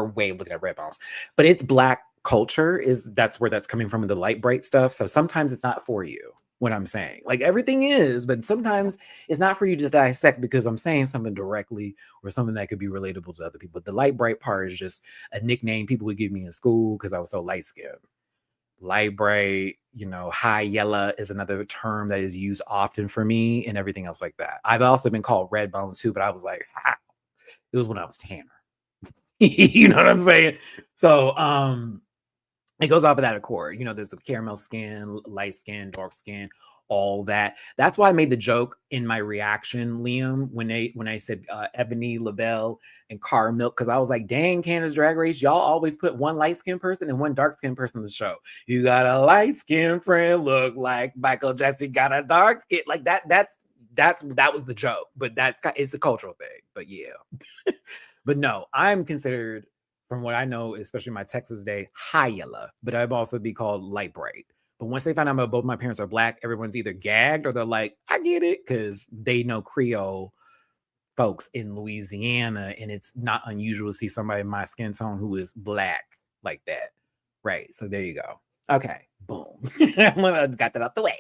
way of looking at red bones? But it's black culture, is that's where that's coming from, the light bright stuff. So sometimes it's not for you. What I'm saying, like everything is, but sometimes it's not for you to dissect because I'm saying something directly or something that could be relatable to other people. The light bright part is just a nickname people would give me in school because I was so light skinned. Light bright, high yellow is another term that is used often for me and everything else like that. I've also been called red bone too, but I was like, "How?" It was when I was tanner. You know what I'm saying? So it goes off of that accord. There's the caramel skin, light skin, dark skin, all that. That's why I made the joke in my reaction, Liam, when I said Ebony, Lavelle, and Car Milk, because I was like, dang, Candace Drag Race, y'all always put one light skinned person and one dark skinned person in the show. You got a light skinned friend, look like Michael Jesse got a dark skin. Like that was the joke, but it's a cultural thing. But yeah. But no, I'm considered, from what I know, especially my Texas day, high yellow, but I'd also be called light bright. But once they find out both my parents are black, everyone's either gagged or they're like, I get it, because they know Creole folks in Louisiana, and it's not unusual to see somebody in my skin tone who is black like that. Right. So there you go. Okay. Boom. Got that out the way.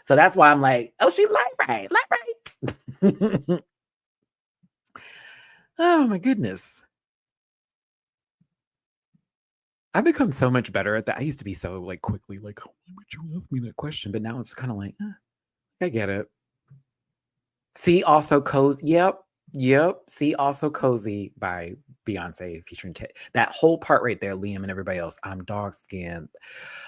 So that's why I'm like, oh, she's light bright. Oh my goodness. I've become so much better at that. I used to be so like quickly like, oh, why would you ask me that question? But now it's kind of like, I get it. See also Cozy. Yep. See also Cozy by Beyonce featuring that whole part right there, Liam and everybody else. I'm dark skinned,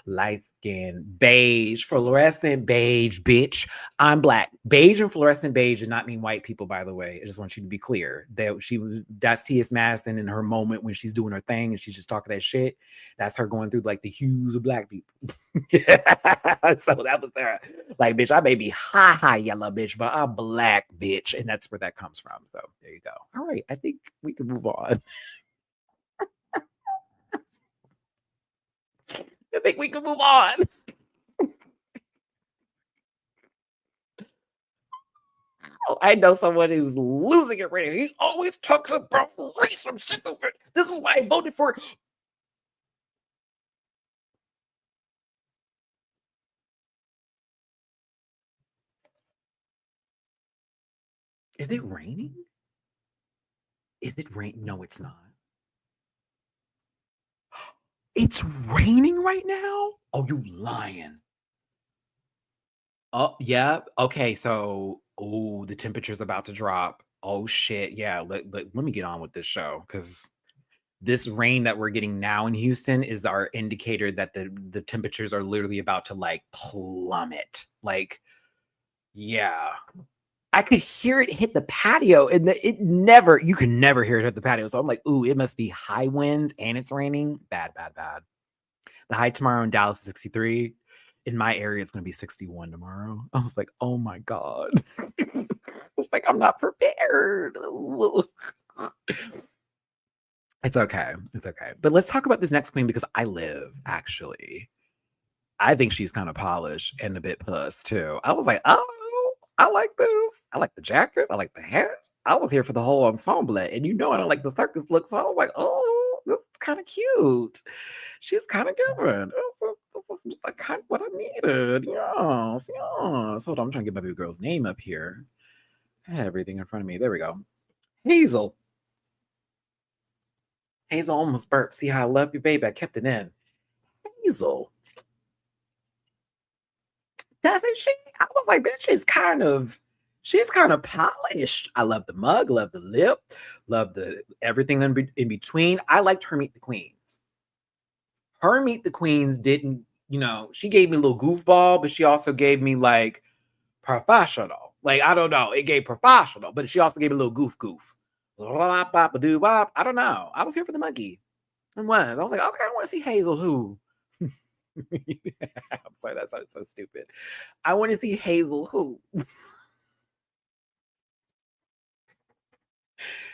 light skin, beige, fluorescent beige, bitch. I'm black. Beige and fluorescent beige did not mean white people, by the way. I just want you to be clear. That's T.S. Madison in her moment when she's doing her thing and she's just talking that shit. That's her going through like the hues of black people. So that was there. Like, bitch, I may be high yellow, bitch, but I'm black, bitch. And that's where that comes from. So there you go. All right. I think we can move on. I think we can move on. Oh, I know someone who's losing it right now. He always talks about race. I'm sick of it. This is why I voted for. Is it raining? Is it rain? No, it's not. It's raining right now? Oh, you lying. Oh, yeah. Okay, so the temperature's about to drop. Oh shit. Yeah, let me get on with this show because this rain that we're getting now in Houston is our indicator that the temperatures are literally about to like plummet. Like, yeah. I could hear it hit the patio, and you can never hear it hit the patio. So I'm like, ooh, it must be high winds and it's raining. Bad, bad, bad. The high tomorrow in Dallas is 63. In my area, it's going to be 61 tomorrow. I was like, oh my God. It's like, I'm not prepared. It's okay. It's okay. But let's talk about this next queen because I live, actually. I think she's kind of polished and a bit puss, too. I was like, oh, I like this. I like the jacket. I like the hair. I was here for the whole ensemble. And I don't like the circus look. So I was like, oh, this is kind of cute. She's kind of good. This is like kind of what I needed. Yes, yes. Hold on, I'm trying to get my baby girl's name up here. I had everything in front of me. There we go. Hazel. Hazel almost burped. See how I love you, baby? I kept it in. Hazel. Doesn't she? I was like, bitch, she's kind of polished. I love the mug, love the lip, love the everything in between. I liked her Meet the Queens. Her Meet the Queens didn't, she gave me a little goofball, but she also gave me like professional. Like, I don't know. It gave professional, but she also gave me a little goof. I don't know. I was here for the monkey. I was like, okay, I want to see Hazel who. I'm sorry, that sounds so stupid. I want to see Hazel who.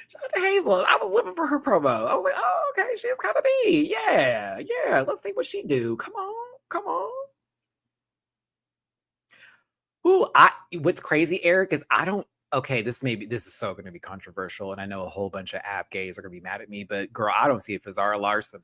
Shout out to Hazel. I was living for her promo. I was like, oh, okay, she's kind of me. Yeah. Let's see what she do. Come on. What's crazy, Eric, is I don't. Okay, this is so going to be controversial, and I know a whole bunch of app gays are going to be mad at me, but girl, I don't see it for Zara Larson.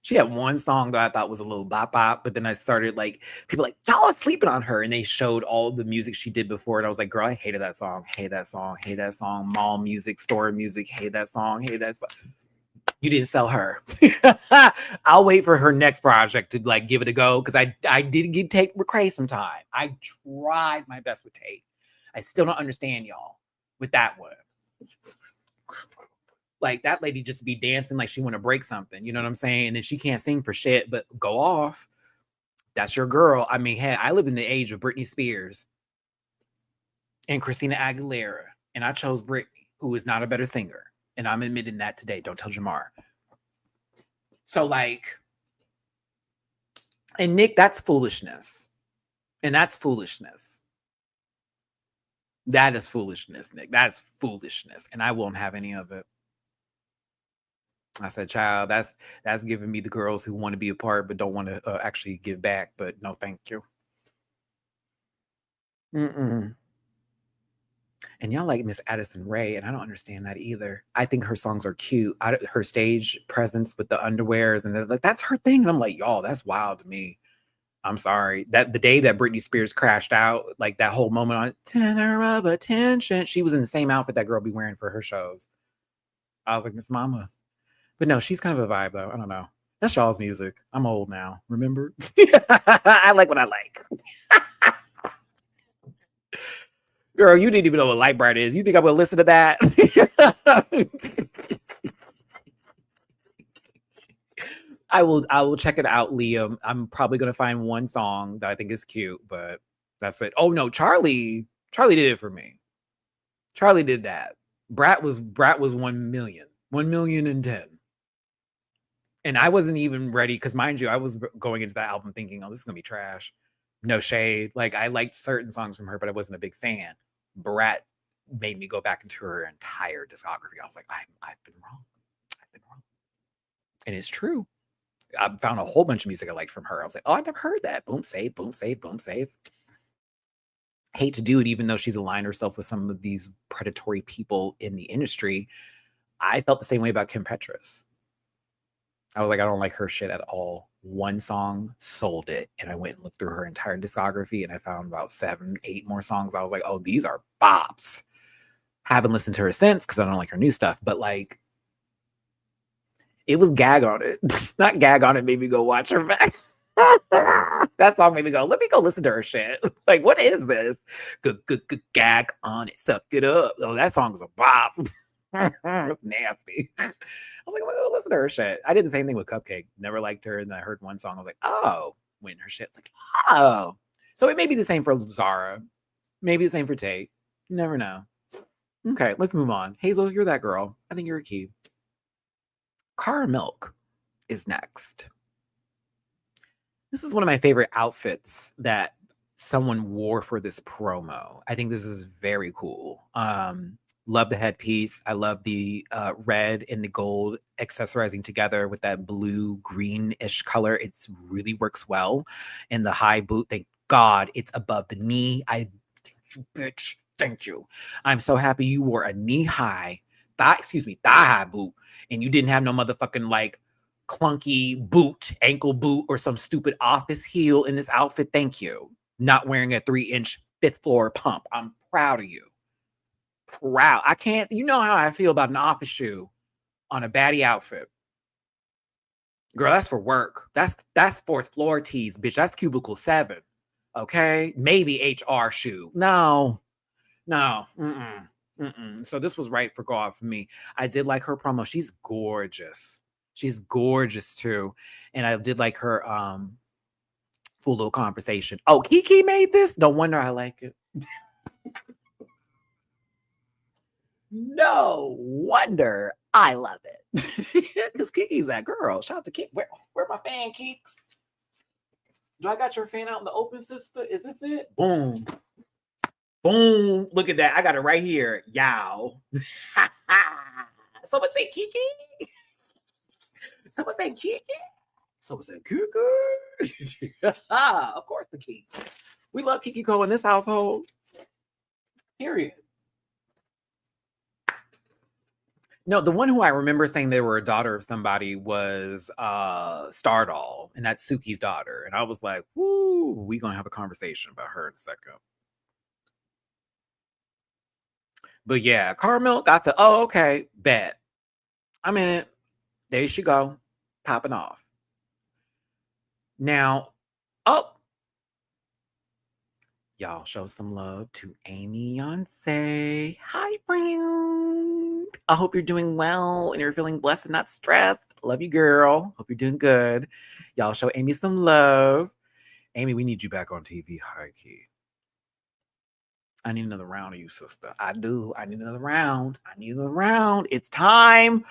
She had one song that I thought was a little bop bop, but then I started like people like y'all are sleeping on her, and they showed all the music she did before, and I was like, girl, I hated that song, hate that song, hate that song, mall music, store music, hate that song, hate that song. You didn't sell her. I'll wait for her next project to like give it a go because I did get Tate McRae some time. I tried my best with Tate. I still don't understand y'all with that one. Like that lady just be dancing like she want to break something. You know what I'm saying? And then she can't sing for shit, but go off. That's your girl. I mean, hey, I lived in the age of Britney Spears and Christina Aguilera, and I chose Britney, who is not a better singer. And I'm admitting that today. Don't tell Jamar. So like, and Nick, that's foolishness. And that's foolishness. That is foolishness, Nick. That's foolishness. And I won't have any of it. I said, child, that's giving me the girls who want to be a part but don't want to actually give back. But no, thank you. Mm-mm. And y'all like Miss Addison Rae, and I don't understand that either. I think her songs are cute. Her stage presence with the underwears, and they're like, that's her thing. And I'm like, y'all, that's wild to me. I'm sorry. That the day that Britney Spears crashed out, like that whole moment on Center of Attention, she was in the same outfit that girl be wearing for her shows. I was like, Miss Mama. But no, she's kind of a vibe though. I don't know. That's y'all's music. I'm old now. Remember? I like what I like. Girl, you didn't even know what Light Bright is. You think I'm gonna listen to that? I will check it out, Liam. I'm probably gonna find one song that I think is cute, but that's it. Oh no, Charlie did it for me. Charlie did that. Brat was 1 million. 1,000,010. And I wasn't even ready because mind you, I was going into that album thinking, oh, this is gonna be trash. No shade. Like I liked certain songs from her, but I wasn't a big fan. Brat made me go back into her entire discography. I was like, I've been wrong. I've been wrong. And it's true. I found a whole bunch of music I liked from her. I was like, oh, I never heard that. Boom, save, boom, save, boom, save. Hate to do it, even though she's aligned herself with some of these predatory people in the industry. I felt the same way about Kim Petras. I was like, I don't like her shit at all. One song sold it. And I went and looked through her entire discography and I found about 7, 8 more songs. I was like, oh, these are bops. Haven't listened to her since because I don't like her new stuff. But like, it was gag on it. Not gag on it made me go watch her back. That song made me go, let me go listen to her shit. Like, what is this? Good, gag on it. Suck it up. Oh, that song was a bop. It's nasty. I was like, I'm gonna go listen to her shit. I did the same thing with Cupcake. Never liked her. And then I heard one song. I was like, oh, when her shit's like, oh. So it may be the same for Zara. Maybe the same for Tate. You never know. Okay, let's move on. Hazel, you're that girl. I think you're a key. Cara Milk is next. This is one of my favorite outfits that someone wore for this promo. I think this is very cool. Love the headpiece. I love the red and the gold accessorizing together with that blue greenish color. It's really works well. And the high boot, thank God it's above the knee. Thank you, bitch. Thank you. I'm so happy you wore a knee high, thigh high boot, and you didn't have no motherfucking like clunky boot, ankle boot, or some stupid office heel in this outfit. Thank you. Not wearing a 3-inch 5th floor pump. I'm proud of you. Proud. I can't, you know how I feel about an office shoe on a baddie outfit. Girl, that's for work. That's 4th floor tees, bitch. That's cubicle 7. Okay? Maybe HR shoe. No. So this was right for God for me. I did like her promo. She's gorgeous. She's gorgeous too. And I did like her full little conversation. Oh, Kiki made this? No wonder I like it. No wonder I love it. Because Kiki's that girl. Shout out to Kiki. Where my fan, Keeks? Do I got your fan out in the open, sister? Is this it? Boom. Boom. Look at that. I got it right here. Yow. Someone say Kiki. Someone say Kiki. Someone say Kiki. Of course, the Kiki. We love Kiki Cole in this household. Period. No, the one who I remember saying they were a daughter of somebody was Stardoll, and that's Suki's daughter. And I was like, whoo, we gonna have a conversation about her in a second. But yeah, Carmel got the, oh, okay, bet. I'm in it. There she go, popping off. Now, oh, y'all show some love to Amy Yonsei. Hi, friend. I hope you're doing well and you're feeling blessed and not stressed. Love you, girl. Hope you're doing good. Y'all show Amy some love. Amy, we need you back on TV, high key. I need another round of you, sister. I do. I need another round. I need another round. It's time.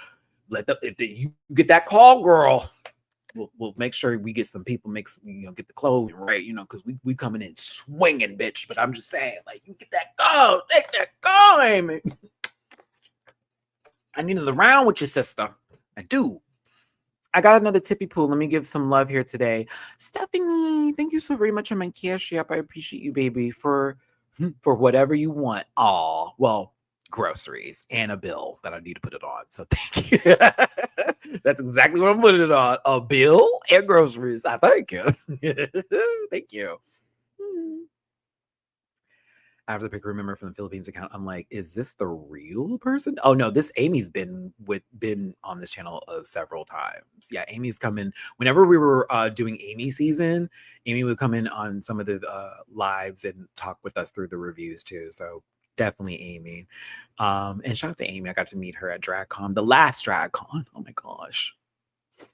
If you get that call, girl. We'll make sure we get some people, get the clothing right, because we coming in swinging, bitch. But I'm just saying, like, you get that go, take that go, Amy. I need another round with your sister. I do. I got another tippy pool. Let me give some love here today. Stephanie, thank you so very much on my Cash App. I appreciate you, baby, for whatever you want. Aw, well, groceries and a bill that I need to put it on. So thank you. That's exactly what I'm putting it on. A bill and groceries. I thank you. Thank you. I have to pick a remember from the Philippines account. I'm like, is this the real person? Oh no, this Amy's been on this channel several times. Yeah, Amy's come in whenever we were doing Amy season. Amy would come in on some of the lives and talk with us through the reviews too. So definitely Amy. And shout out to Amy. I got to meet her at DragCon, the last DragCon. Oh my gosh,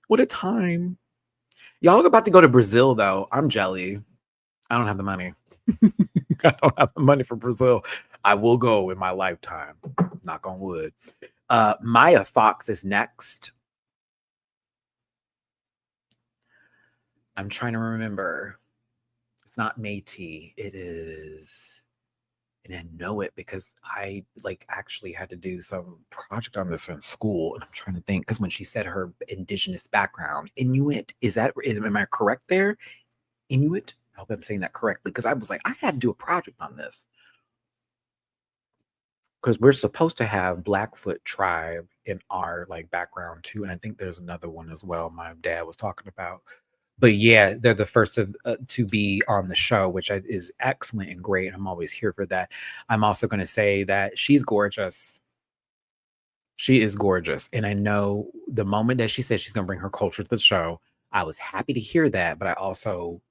what a time! Y'all about to go to Brazil though. I'm jelly. I don't have the money. I don't have the money for Brazil. I will go in my lifetime. Knock on wood. Maya Fox is next. I'm trying to remember. It's not Métis. It is, and I know it because I actually had to do some project on this in school, and I'm trying to think because when she said her indigenous background, Inuit, am I correct there? Inuit? I hope I'm saying that correctly because I was like, I had to do a project on this because we're supposed to have Blackfoot tribe in our background too, and I think there's another one as well my dad was talking about. But yeah, they're the first to be on the show, which is excellent and great. I'm always here for that. I'm also going to say that she's gorgeous. She is gorgeous, and I know the moment that she said she's going to bring her culture to the show, I was happy to hear that, but I also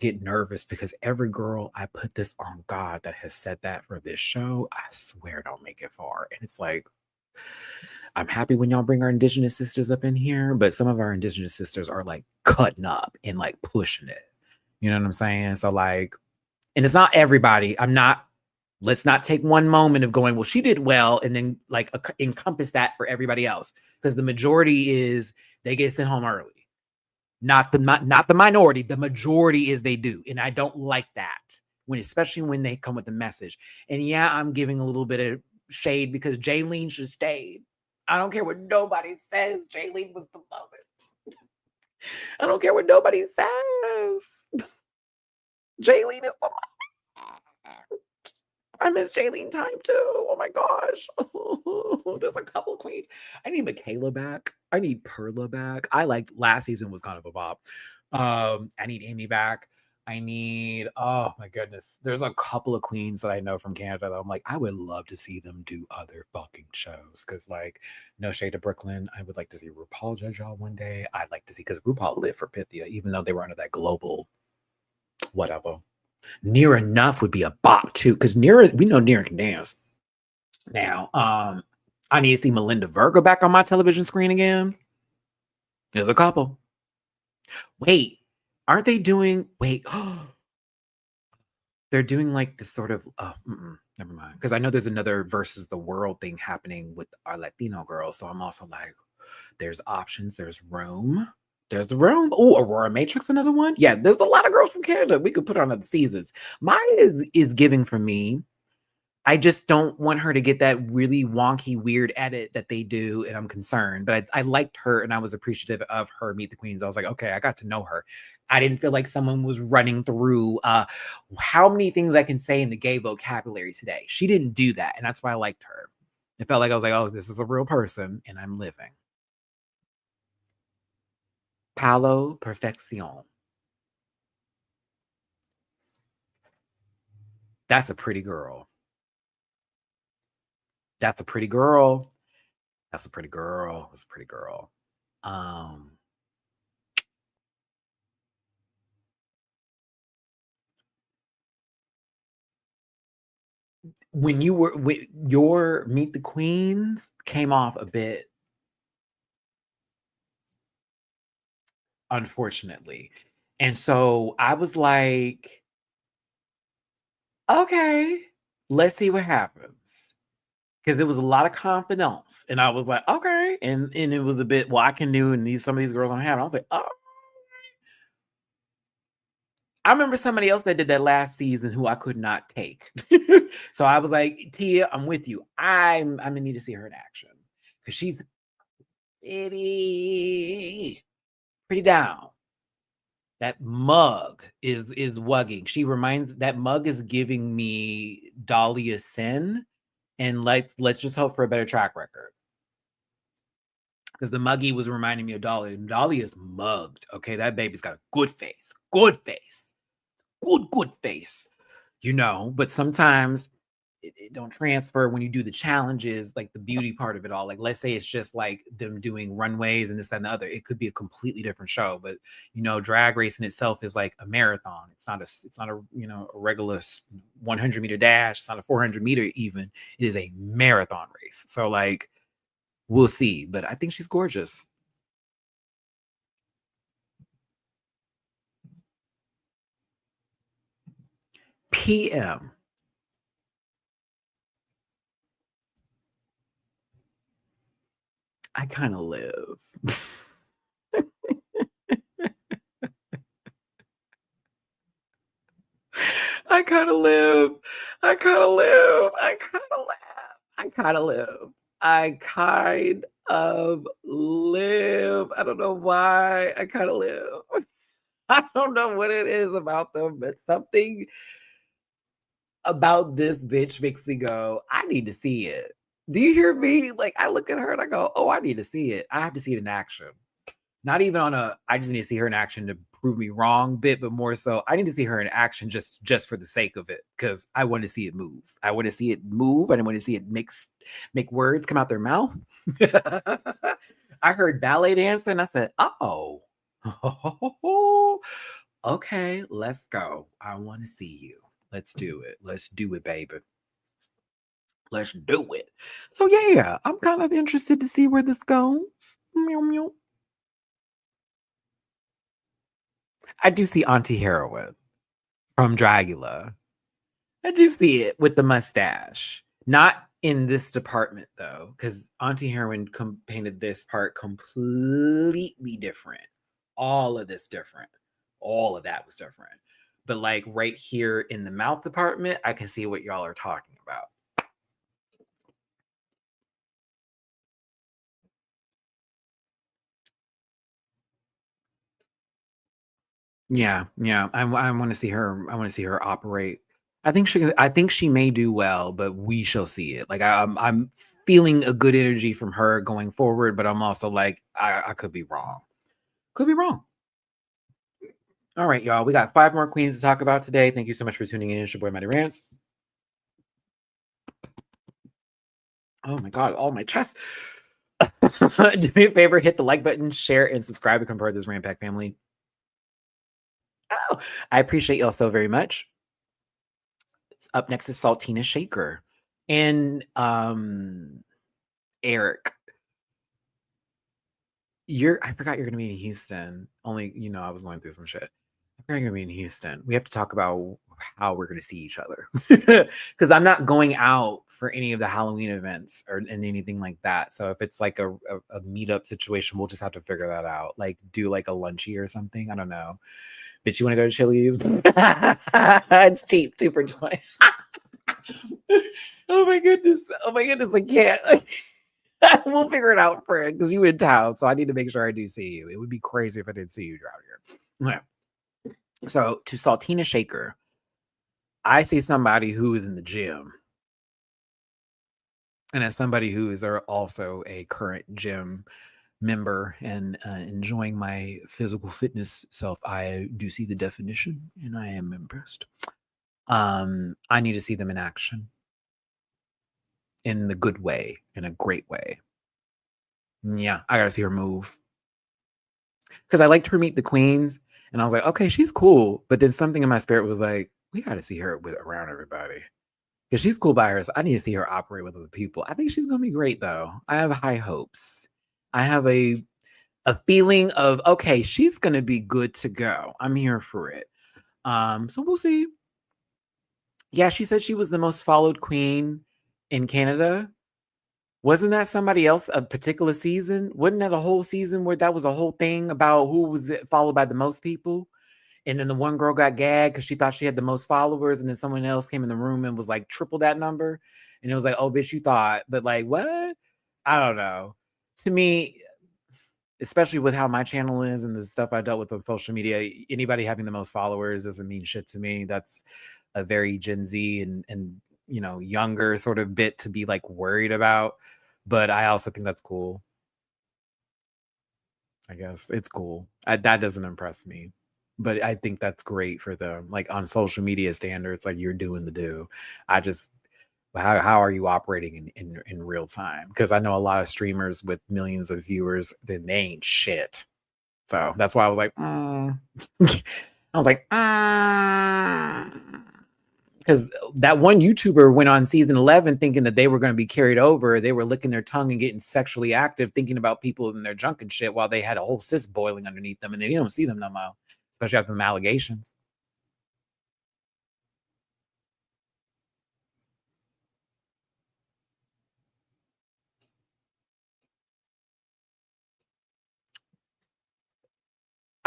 get nervous because every girl I put this on God that has said that for this show, I swear don't make it far. And it's like, I'm happy when y'all bring our indigenous sisters up in here, but some of our indigenous sisters are cutting up and pushing it. You know what I'm saying? So and it's not everybody. Let's not take one moment of going, well, she did well, and then encompass that for everybody else. Because the majority is they get sent home early. Not the minority. The majority is they do. And I don't like that especially when they come with a message. And yeah, I'm giving a little bit of shade because Jaylene should have stayed. I don't care what nobody says. Jaylene was the moment. I don't care what nobody says. Jaylene is the moment. I miss Jaylene time too. Oh my gosh. There's a couple of queens. I need Michaela back. I need Perla back. Last season was kind of a bop. I need Amy back. I need, oh my goodness. There's a couple of queens that I know from Canada that I'm like, I would love to see them do other fucking shows. Cause no shade to Brooklyn. I would like to see RuPaul judge y'all one day. I'd like to see, cause RuPaul lived for Pythia, even though they were under that global whatever. Near Enough would be a bop too, because we know Near can dance. Now, I need to see Melinda Virgo back on my television screen again. There's a couple. Wait, aren't they doing? Wait, they're doing this sort of. Never mind, because I know there's another versus the world thing happening with our Latino girls. So I'm also there's options. There's room. There's the room. Oh, Aurora Matrix, another one. Yeah, there's a lot of girls from Canada we could put on other seasons. Maya is giving for me I just don't want her to get that really wonky, weird edit that they do, and I'm concerned. But I liked her, and I was appreciative of her Meet the Queens. I was like, okay, I got to know her. I didn't feel like someone was running through how many things I can say in the gay vocabulary today. She didn't do that, and that's why I liked her. It felt like I was like, oh, this is a real person, and I'm living. Palo Perfection. That's a pretty girl. That's a pretty girl. That's a pretty girl. That's a pretty girl. When you were with your Meet the Queens came off a bit, unfortunately. And so I was like, okay, let's see what happens. Because there was a lot of confidence. And I was like, okay. And it was a bit, well, I can do, and some of these girls I'm having. I was like, oh. I remember somebody else that did that last season who I could not take. So I was like, Tia, I'm with you. I'm gonna need to see her in action. Because she's pretty down. That mug is wugging. That mug is giving me Dahlia Sin, and let's just hope for a better track record. Because the muggy was reminding me of Dahlia. Dahlia's mugged. Okay, that baby's got a good face. Good face. Good face. But sometimes it don't transfer when you do the challenges, like the beauty part of it all. Like, let's say it's just like them doing runways and this, that, and the other. It could be a completely different show. But drag race in itself is like a marathon. It's not a a regular 100-meter dash. It's not a 400-meter even. It is a marathon race. So like, we'll see. But I think she's gorgeous. PM. I kind of live. I kind of live. I kind of live. I kind of laugh. I kind of live. I kind of live. I don't know why. I kind of live. I don't know what it is about them, but something about this bitch makes me go, I need to see it. Do you hear me? Like, I look at her and I go, oh, I need to see it. I have to see it in action. Not even I just need to see her in action to prove me wrong bit, but more so I need to see her in action just for the sake of it, because I want to see it move. I want to see it move. I want to see it make words come out their mouth. I heard ballet dancing. And I said, oh, okay, let's go. I want to see you. Let's do it. Let's do it, baby. Let's do it. So yeah, I'm kind of interested to see where this goes. Meow, meow. I do see Auntie Heroine from Dragula. I do see it with the mustache. Not in this department though, because Auntie Heroine painted this part completely different. All of this different. All of that was different. But like right here in the mouth department, I can see what y'all are talking about. Yeah. I want to see her. I want to see her operate. I think she may do well, but we shall see it. Like I'm feeling a good energy from her going forward, but I'm also like I could be wrong. Could be wrong. All right, y'all. We got 5 more queens to talk about today. Thank you so much for tuning in. It's your boy Matty-Rants. Oh my god, all my chest. Do me a favor, hit the like button, share, and subscribe to become part of this Rant Pack family. Oh, I appreciate y'all so very much. Up next is Saltina Shaker and Eric. I forgot you're gonna be in Houston. Only I was going through some shit. I forgot you're gonna be in Houston. We have to talk about how we're gonna see each other. Because I'm not going out for any of the Halloween events and anything like that. So if it's like a meetup situation, we'll just have to figure that out. Like do like a lunchy or something. I don't know. Bitch, you want to go to Chili's? It's cheap, 2 for $20. Oh my goodness. Oh my goodness. I can't. We'll figure it out, friend, because you in town. So I need to make sure I do see you. It would be crazy if I didn't see you around here. Okay. So to Saltina Shaker, I see somebody who is in the gym. And as somebody who is also a current gym member and enjoying my physical fitness self, I do see the definition and I am impressed. I need to see them in action in the good way, in a great way. Yeah, I gotta see her move. Because I liked her meet the queens, and I was like, okay, she's cool. But then something in my spirit was like, we gotta see her with around everybody. Because she's cool by herself. I need to see her operate with other people. I think she's gonna be great though. I have high hopes. I have a feeling of okay, she's gonna be good to go. I'm here for it. So we'll see. Yeah, she said she was the most followed queen in Canada. Wasn't that somebody else a particular season? Wasn't that a whole season where that was a whole thing about who was followed by the most people? And then the one girl got gagged because she thought she had the most followers, and then someone else came in the room and was like triple that number. And it was like, oh, bitch, you thought, but like, what? I don't know. To me, especially with how my channel is and the stuff I dealt with on social media, anybody having the most followers doesn't mean shit to me. That's a very Gen Z and younger sort of bit to be like worried about. But I also think that's cool. I guess it's cool. That doesn't impress me. But I think that's great for them. Like on social media standards, like you're doing the do. I just how are you operating in real time? Because I know a lot of streamers with millions of viewers, then they ain't shit. So that's why I was like, I was like, because that one YouTuber went on season 11 thinking that they were going to be carried over. They were licking their tongue and getting sexually active, thinking about people in their junk and shit while they had a whole cyst boiling underneath them, and they don't see them no more, especially after them allegations.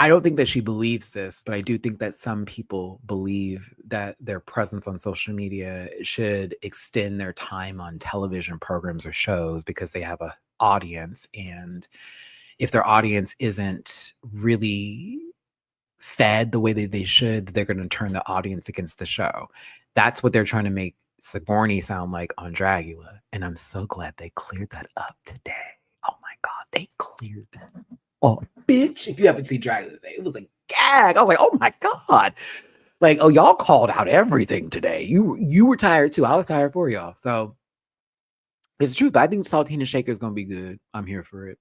I don't think that she believes this, but I do think that some people believe that their presence on social media should extend their time on television programs or shows because they have a audience. And if their audience isn't really fed the way that they should, they're going to turn the audience against the show. That's what they're trying to make Sigourney sound like on Dragula. And I'm so glad they cleared that up today. Oh my God, they cleared that. Oh, bitch, if you haven't seen Dragula today, it was a gag. I was like, oh my God. Like, oh, y'all called out everything today. You were tired too. I was tired for y'all. So it's true, but I think Saltine Shaker is going to be good. I'm here for it.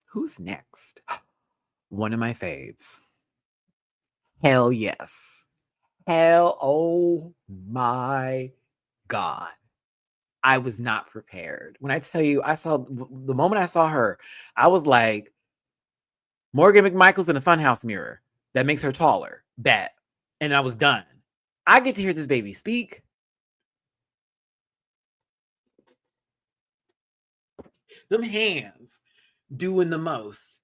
Who's next? One of my faves. Hell yes. Hell, oh my God. I was not prepared. When I tell you, I saw the moment I saw her, I was like, Morgan McMichael's in a funhouse mirror that makes her taller. Bet. And I was done. I get to hear this baby speak. Them hands doing the most.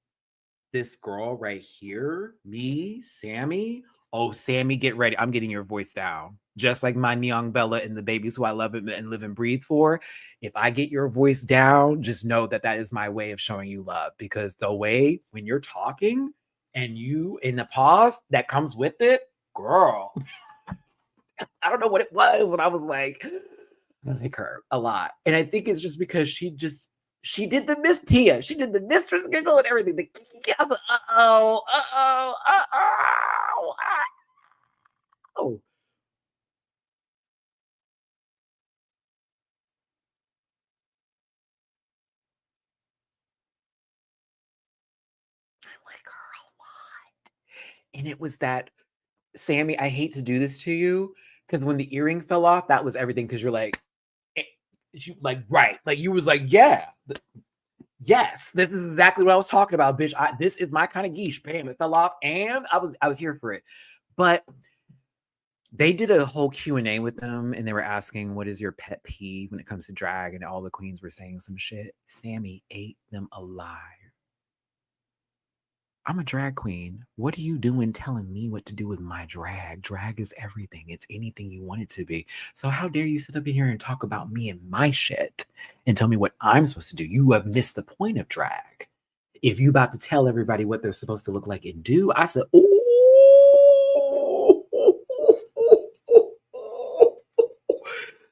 This girl right here, me, Sammy. Oh, Sammy, get ready. I'm getting your voice down. Just like my Neon Bella and the babies who I love and live and breathe for. If I get your voice down, just know that that is my way of showing you love. Because the way when you're talking and you in the pause that comes with it, girl, I don't know what it was, but I was like, I like her a lot. And I think it's just because she did the Miss Tia. She did the mistress giggle and everything. The uh-oh, uh-oh, uh-oh, uh-oh. I like her a lot. And it was that, Sammy, I hate to do this to you, because when the earring fell off, that was everything. Because you're like, you like, right. Like you was like, yeah. Yes, this is exactly what I was talking about, bitch. This is my kind of geesh. Bam, it fell off, and I was here for it. But they did a whole Q&A with them, and they were asking, what is your pet peeve when it comes to drag? And all the queens were saying some shit. Sammy ate them alive. I'm a drag queen. What are you doing telling me what to do with my drag? Drag is everything. It's anything you want it to be. So how dare you sit up in here and talk about me and my shit and tell me what I'm supposed to do? You have missed the point of drag. If you about to tell everybody what they're supposed to look like and do, I said, oh,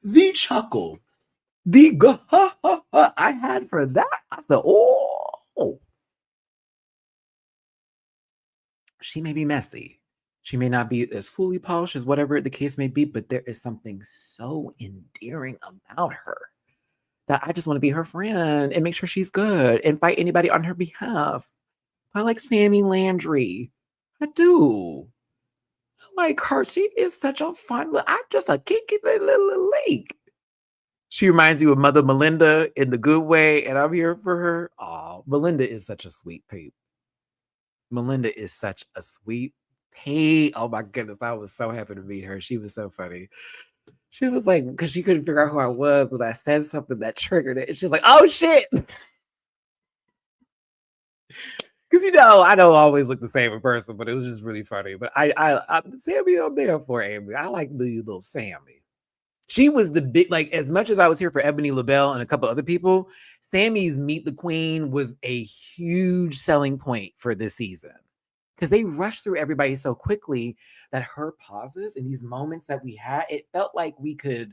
the chuckle, I had for that. I said, oh, she may be messy. She may not be as fully polished as whatever the case may be, but there is something so endearing about her that I just want to be her friend and make sure she's good and fight anybody on her behalf. I like Sammy Landry. I do. I like her. She is such a fun little, I'm just a kinky little lake. She reminds you of Mother Melinda in the good way, and I'm here for her. Oh, Melinda is such a sweet peep. Melinda is such a sweet peep. Oh my goodness, I was so happy to meet her. She was so funny. She was like, because she couldn't figure out who I was, but I said something that triggered it. And she's like, oh shit. Because I don't always look the same in person, but it was just really funny. But I Sammy, I'm there for Amy. I like the little Sammy. She was the big, like, as much as I was here for Ebony LaBelle and a couple other people, Sammy's Meet the Queen was a huge selling point for this season. Because they rushed through everybody so quickly that her pauses and these moments that we had, it felt like we could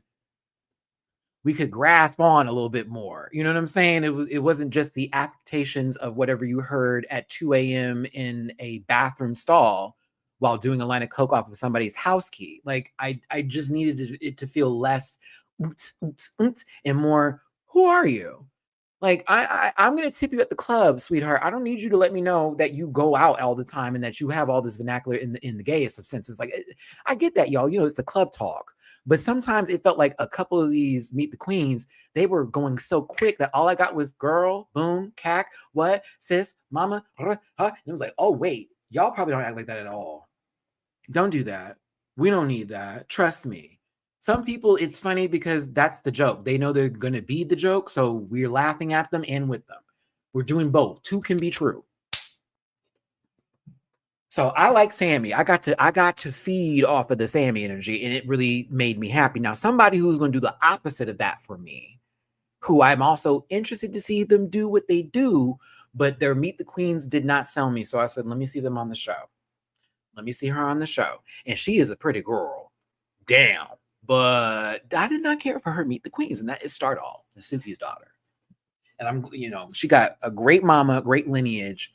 grasp on a little bit more. You know what I'm saying? It wasn't just the affectations of whatever you heard at 2 a.m. in a bathroom stall while doing a line of coke off of somebody's house key. Like I just needed it to feel less and more, who are you? Like I'm gonna tip you at the club, sweetheart. I don't need you to let me know that you go out all the time and that you have all this vernacular in the gayest of senses. Like I get that, y'all. It's the club talk. But sometimes it felt like a couple of these Meet the Queens, they were going so quick that all I got was girl, boom, cack, what, sis, mama, huh? And it was like, oh wait, y'all probably don't act like that at all. Don't do that. We don't need that. Trust me. Some people, it's funny because that's the joke. They know they're going to be the joke. So we're laughing at them and with them. We're doing both. Two can be true. So I like Sammy. I got to feed off of the Sammy energy, and it really made me happy. Now, somebody who's going to do the opposite of that for me, who I'm also interested to see them do what they do, but their Meet the Queens did not sell me. So I said, let me see them on the show. Let me see her on the show. And she is a pretty girl. Damn. But I did not care for her Meet the Queens. And that is Stardall, Suki's daughter. And she got a great mama, great lineage.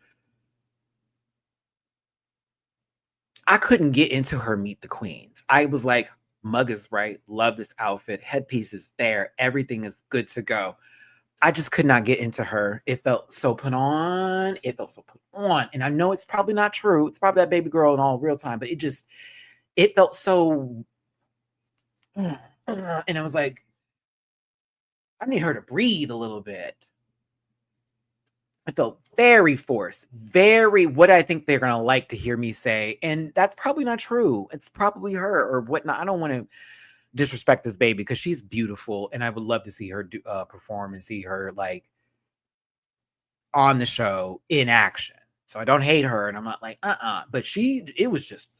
I couldn't get into her Meet the Queens. I was like, mug is right. Love this outfit. Headpiece is there. Everything is good to go. I just could not get into her. It felt so put on. And I know it's probably not true. It's probably that baby girl in all real time, but it felt so. And I was like, I need her to breathe a little bit. I felt very forced, very what I think they're going to like to hear me say. And that's probably not true. It's probably her or whatnot. I don't want to disrespect this baby because she's beautiful. And I would love to see her perform and see her like on the show in action. So I don't hate her. And I'm not like, but it was just,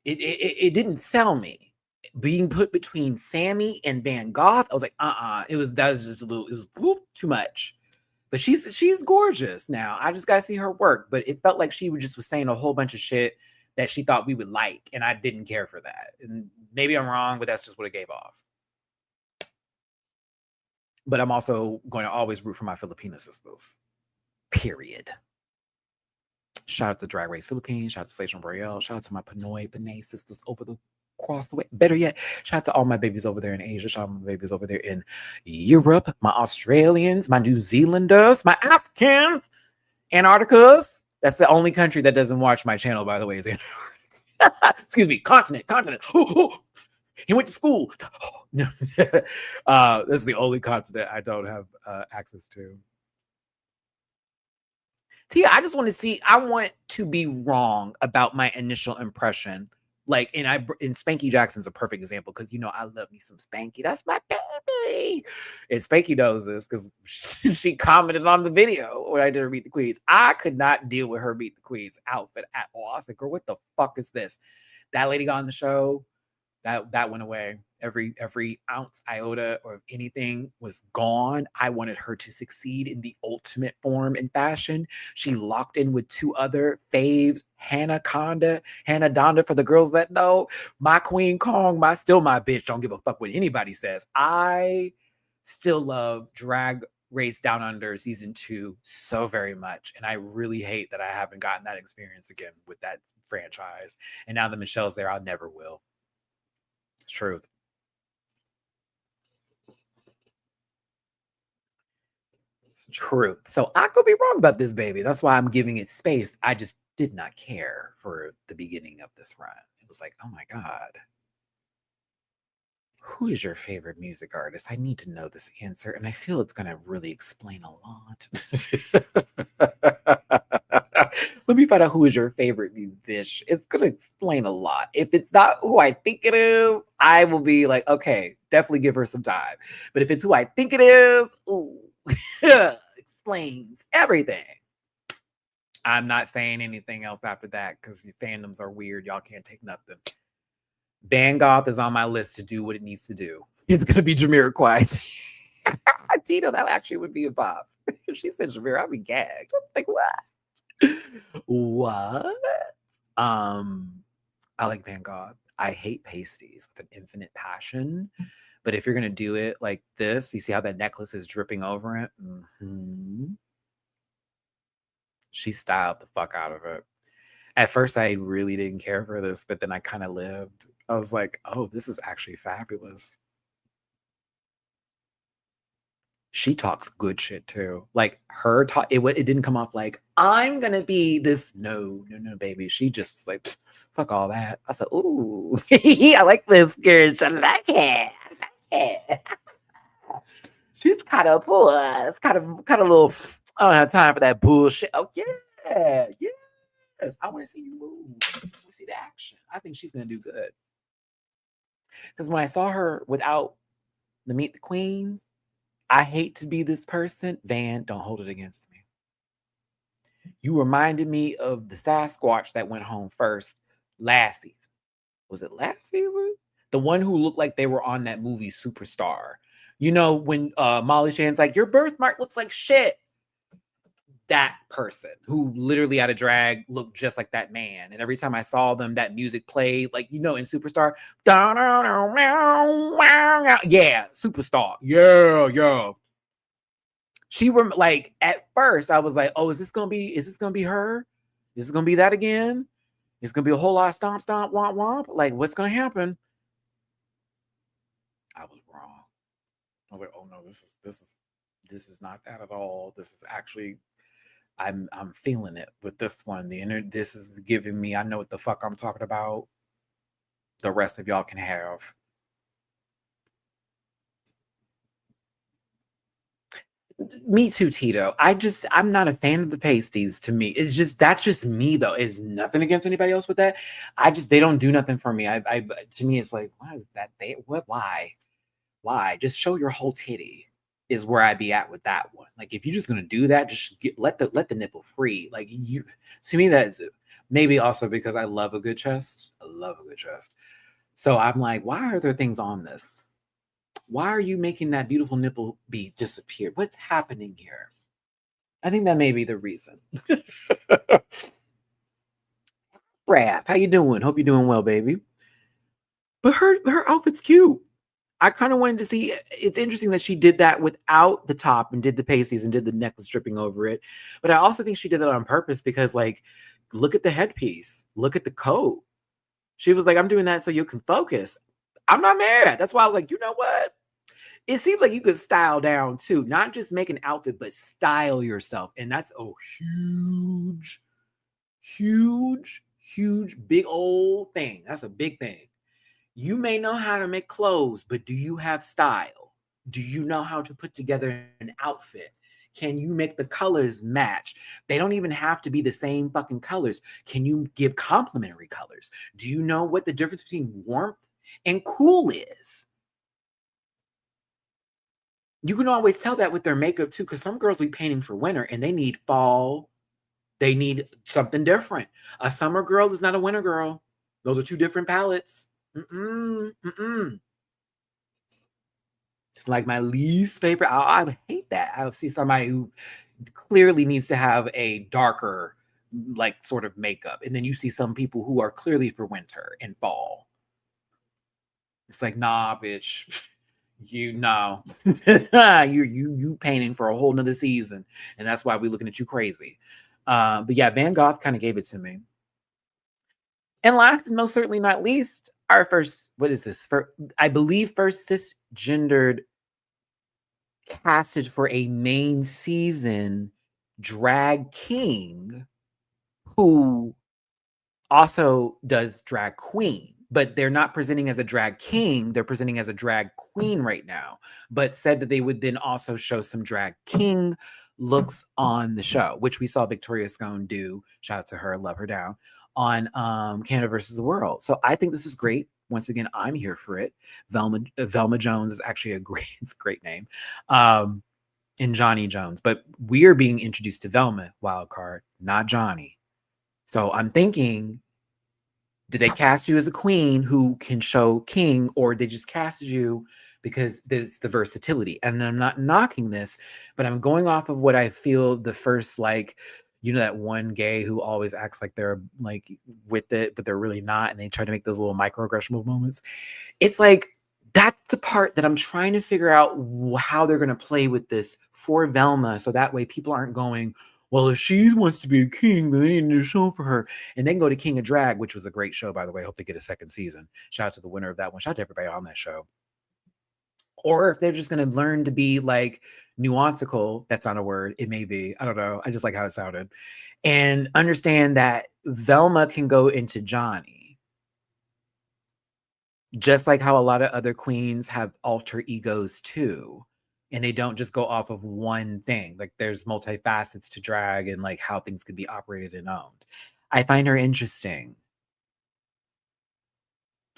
it didn't sell me. Being put between Sammy and Van Gogh, I was like, that was just a little, it was too much. But she's gorgeous now. I just got to see her work. But it felt like she just was saying a whole bunch of shit that she thought we would like. And I didn't care for that. And maybe I'm wrong, but that's just what it gave off. But I'm also going to always root for my Filipino sisters. Period. Shout out to Drag Race Philippines. Shout out to Station Royale. Shout out to my Pinoy Panay sisters across the way. Better yet, shout out to all my babies over there in Asia. Shout out to my babies over there in Europe, my Australians, my New Zealanders, my Africans, Antarcticas. That's the only country that doesn't watch my channel, by the way, is Antarctica. Excuse me, continent. He went to school. No. That's the only continent I don't have access to. Tia, I just want to see, I want to be wrong about my initial impression. Like, and Spanky Jackson's a perfect example because I love me some Spanky. That's my baby. Spanky. And Spanky knows this because she commented on the video when I did her Meet the Queens. I could not deal with her Meet the Queens outfit at all. I was like, girl, what the fuck is this? That lady got on the show. That went away. Every ounce, iota, or anything was gone. I wanted her to succeed in the ultimate form and fashion. She locked in with two other faves, Hannah Donda for the girls that know. My Queen Kong, still my bitch. Don't give a fuck what anybody says. I still love Drag Race Down Under season 2 so very much. And I really hate that I haven't gotten that experience again with that franchise. And now that Michelle's there, I never will. It's truth. It's truth. So I could be wrong about this, baby. That's why I'm giving it space. I just did not care for the beginning of this run. It was like, oh my God. Who is your favorite music artist? I need to know this answer. And I feel it's going to really explain a lot. Let me find out who is your favorite musician. It's going to explain a lot. If it's not who I think it is, I will be like, okay, definitely give her some time. But if it's who I think it is, ooh, explains everything. I'm not saying anything else after that because fandoms are weird. Y'all can't take nothing. Van Gogh is on my list to do what it needs to do. It's going to be Jamiroquai. Tito, that actually would be a pop. If she said Jamir, I'd be gagged. I'm like, what? What? I like Van Gogh. I hate pasties with an infinite passion. But if you're going to do it like this, you see how that necklace is dripping over it? Mm-hmm. She styled the fuck out of it. At first, I really didn't care for this, but then I kind of lived. I was like, oh, this is actually fabulous. She talks good shit too. Like her talk, it didn't come off like, I'm going to be this. No, baby. She just was like, fuck all that. I said, ooh, I like this girl. I like it. She's kind of poor. It's kind of a little, I don't have time for that bullshit. Oh, yeah. Yes. I want to see you move. I want to see the action. I think she's going to do good. Because when I saw her without the Meet the Queens, I hate to be this person. Van, don't hold it against me. You reminded me of the Sasquatch that went home first last season. Was it last season? The one who looked like they were on that movie Superstar. You know, when Molly Shan's like, your birthmark looks like shit. That person who literally out of drag looked just like that man. And every time I saw them, that music played, like, you know, in Superstar. Yeah, Superstar. Yeah. She were like, at first, I was like, oh, is this gonna be her? Is it gonna be that again? It's gonna be a whole lot of stomp, stomp, womp, womp. Like, what's gonna happen? I was wrong. I was like, oh no, this is not that at all. This is actually, I'm feeling it with this one. This is giving me, I know what the fuck I'm talking about. The rest of y'all can have. Me too, Tito. I'm not a fan of the pasties. To me, that's just me though. It's nothing against anybody else with that. They don't do nothing for me. To me, it's like, why is that? Why? Just show your whole titty is where I'd be at with that one. Like, if you're just gonna do that, just let the nipple free. Like, you, to me, that's maybe also because I love a good chest. I love a good chest. So I'm like, why are there things on this? Why are you making that beautiful nipple be disappeared? What's happening here? I think that may be the reason. Raph, how you doing? Hope you're doing well, baby. But her outfit's cute. I kind of wanted to see. It's interesting that she did that without the top and did the pasties and did the necklace dripping over it. But I also think she did that on purpose because, like, look at the headpiece, look at the coat. She was like, I'm doing that so you can focus. I'm not mad. That's why I was like, you know what? It seems like you could style down too, not just make an outfit, but style yourself. And that's a huge, big old thing. That's a big thing. You may know how to make clothes, but do you have style? Do you know how to put together an outfit? Can you make the colors match? They don't even have to be the same fucking colors. Can you give complementary colors? Do you know what the difference between warmth and cool is? You can always tell that with their makeup too, because some girls be painting for winter and they need fall. They need something different. A summer girl is not a winter girl. Those are two different palettes. Mm-mm. It's like my least favorite. I hate that. I see somebody who clearly needs to have a darker, like, sort of makeup, and then you see some people who are clearly for winter and fall. It's like, nah, bitch. You know, you painting for a whole nother season, and that's why we're looking at you crazy. But yeah, Van Gogh kind of gave it to me. And last and most certainly not least, our first, what is this? I believe first cisgendered casted for a main season drag king who also does drag queen, but they're not presenting as a drag king, they're presenting as a drag queen right now, but said that they would then also show some drag king looks on the show, which we saw Victoria Scone do. Shout out to her, love her down, on Canada versus the World. So I think this is great. Once again, I'm here for it. Velma Jones is actually it's a great name. And Johnny Jones, but we're being introduced to Velma wild card, not Johnny. So I'm thinking, did they cast you as a queen who can show king, or they just casted you because there's the versatility? And I'm not knocking this, but I'm going off of what I feel the first, like, that one gay who always acts like they're like with it, but they're really not. And they try to make those little microaggressional moments. It's like, that's the part that I'm trying to figure out how they're going to play with this for Velma. So that way people aren't going, well, if she wants to be a king, then they need a show for her. And then go to King of Drag, which was a great show, by the way. Hope they get a second season. Shout out to the winner of that one. Shout out to everybody on that show. Or if they're just going to learn to be like nuanceical, that's not a word. It may be. I don't know. I just like how it sounded. And understand that Velma can go into Johnny. Just like how a lot of other queens have alter egos too. And they don't just go off of one thing. Like, there's multifacets to drag and like how things could be operated and owned. I find her interesting.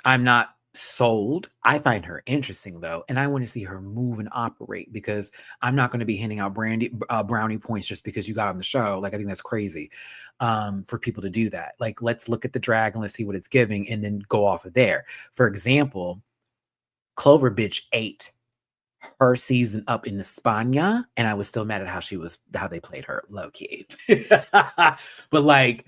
I'm not sold. I find her interesting though, and I want to see her move and operate, because I'm not going to be handing out brownie points just because you got on the show. Like, I think that's crazy for people to do that. Like, let's look at the drag and let's see what it's giving, and then go off of there. For example, Clover bitch ate her season up in España, and I was still mad at how they played her low key. But like,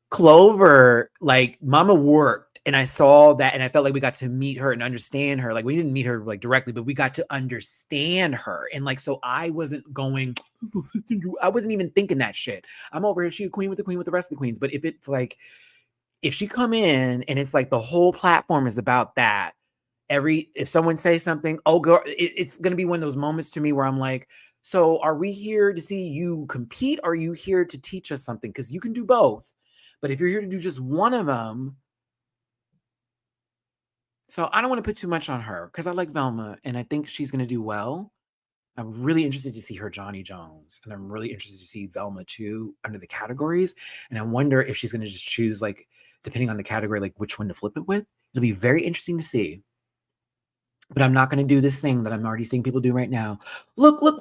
Clover, like, Mama worked, and I saw that, and I felt like we got to meet her and understand her. Like, we didn't meet her like directly, but we got to understand her. And like, so I wasn't going, I wasn't even thinking that shit. I'm over here, she a queen with the rest of the queens. But if it's like, if she come in and it's like the whole platform is about that, if someone says something, oh girl, it's gonna be one of those moments to me where I'm like, so are we here to see you compete, or are you here to teach us something? Because you can do both. But if you're here to do just one of them, so I don't want to put too much on her, because I like Velma and I think she's going to do well. I'm really interested to see her Johnny Jones, and I'm really interested to see Velma too under the categories. And I wonder if she's going to just choose, like, depending on the category, like which one to flip it with. It'll be very interesting to see. But I'm not going to do this thing that I'm already seeing people do right now. Look, no.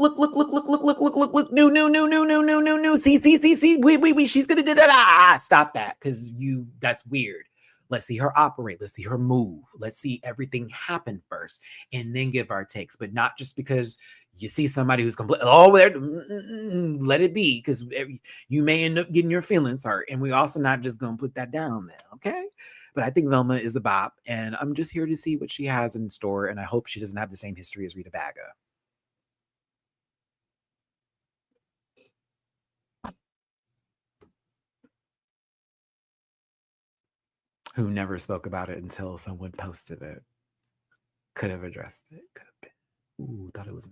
See. Wait. She's going to do that. Stop that, because that's weird. Let's see her operate. Let's see her move. Let's see everything happen first, and then give our takes. But not just because you see somebody who's complete. Oh, let it be, because you may end up getting your feelings hurt. And we're also not just going to put that down there, okay? But I think Velma is a bop, and I'm just here to see what she has in store, and I hope she doesn't have the same history as Rita Baga. Who never spoke about it until someone posted it. Could have addressed it. Could have been. Ooh, thought it was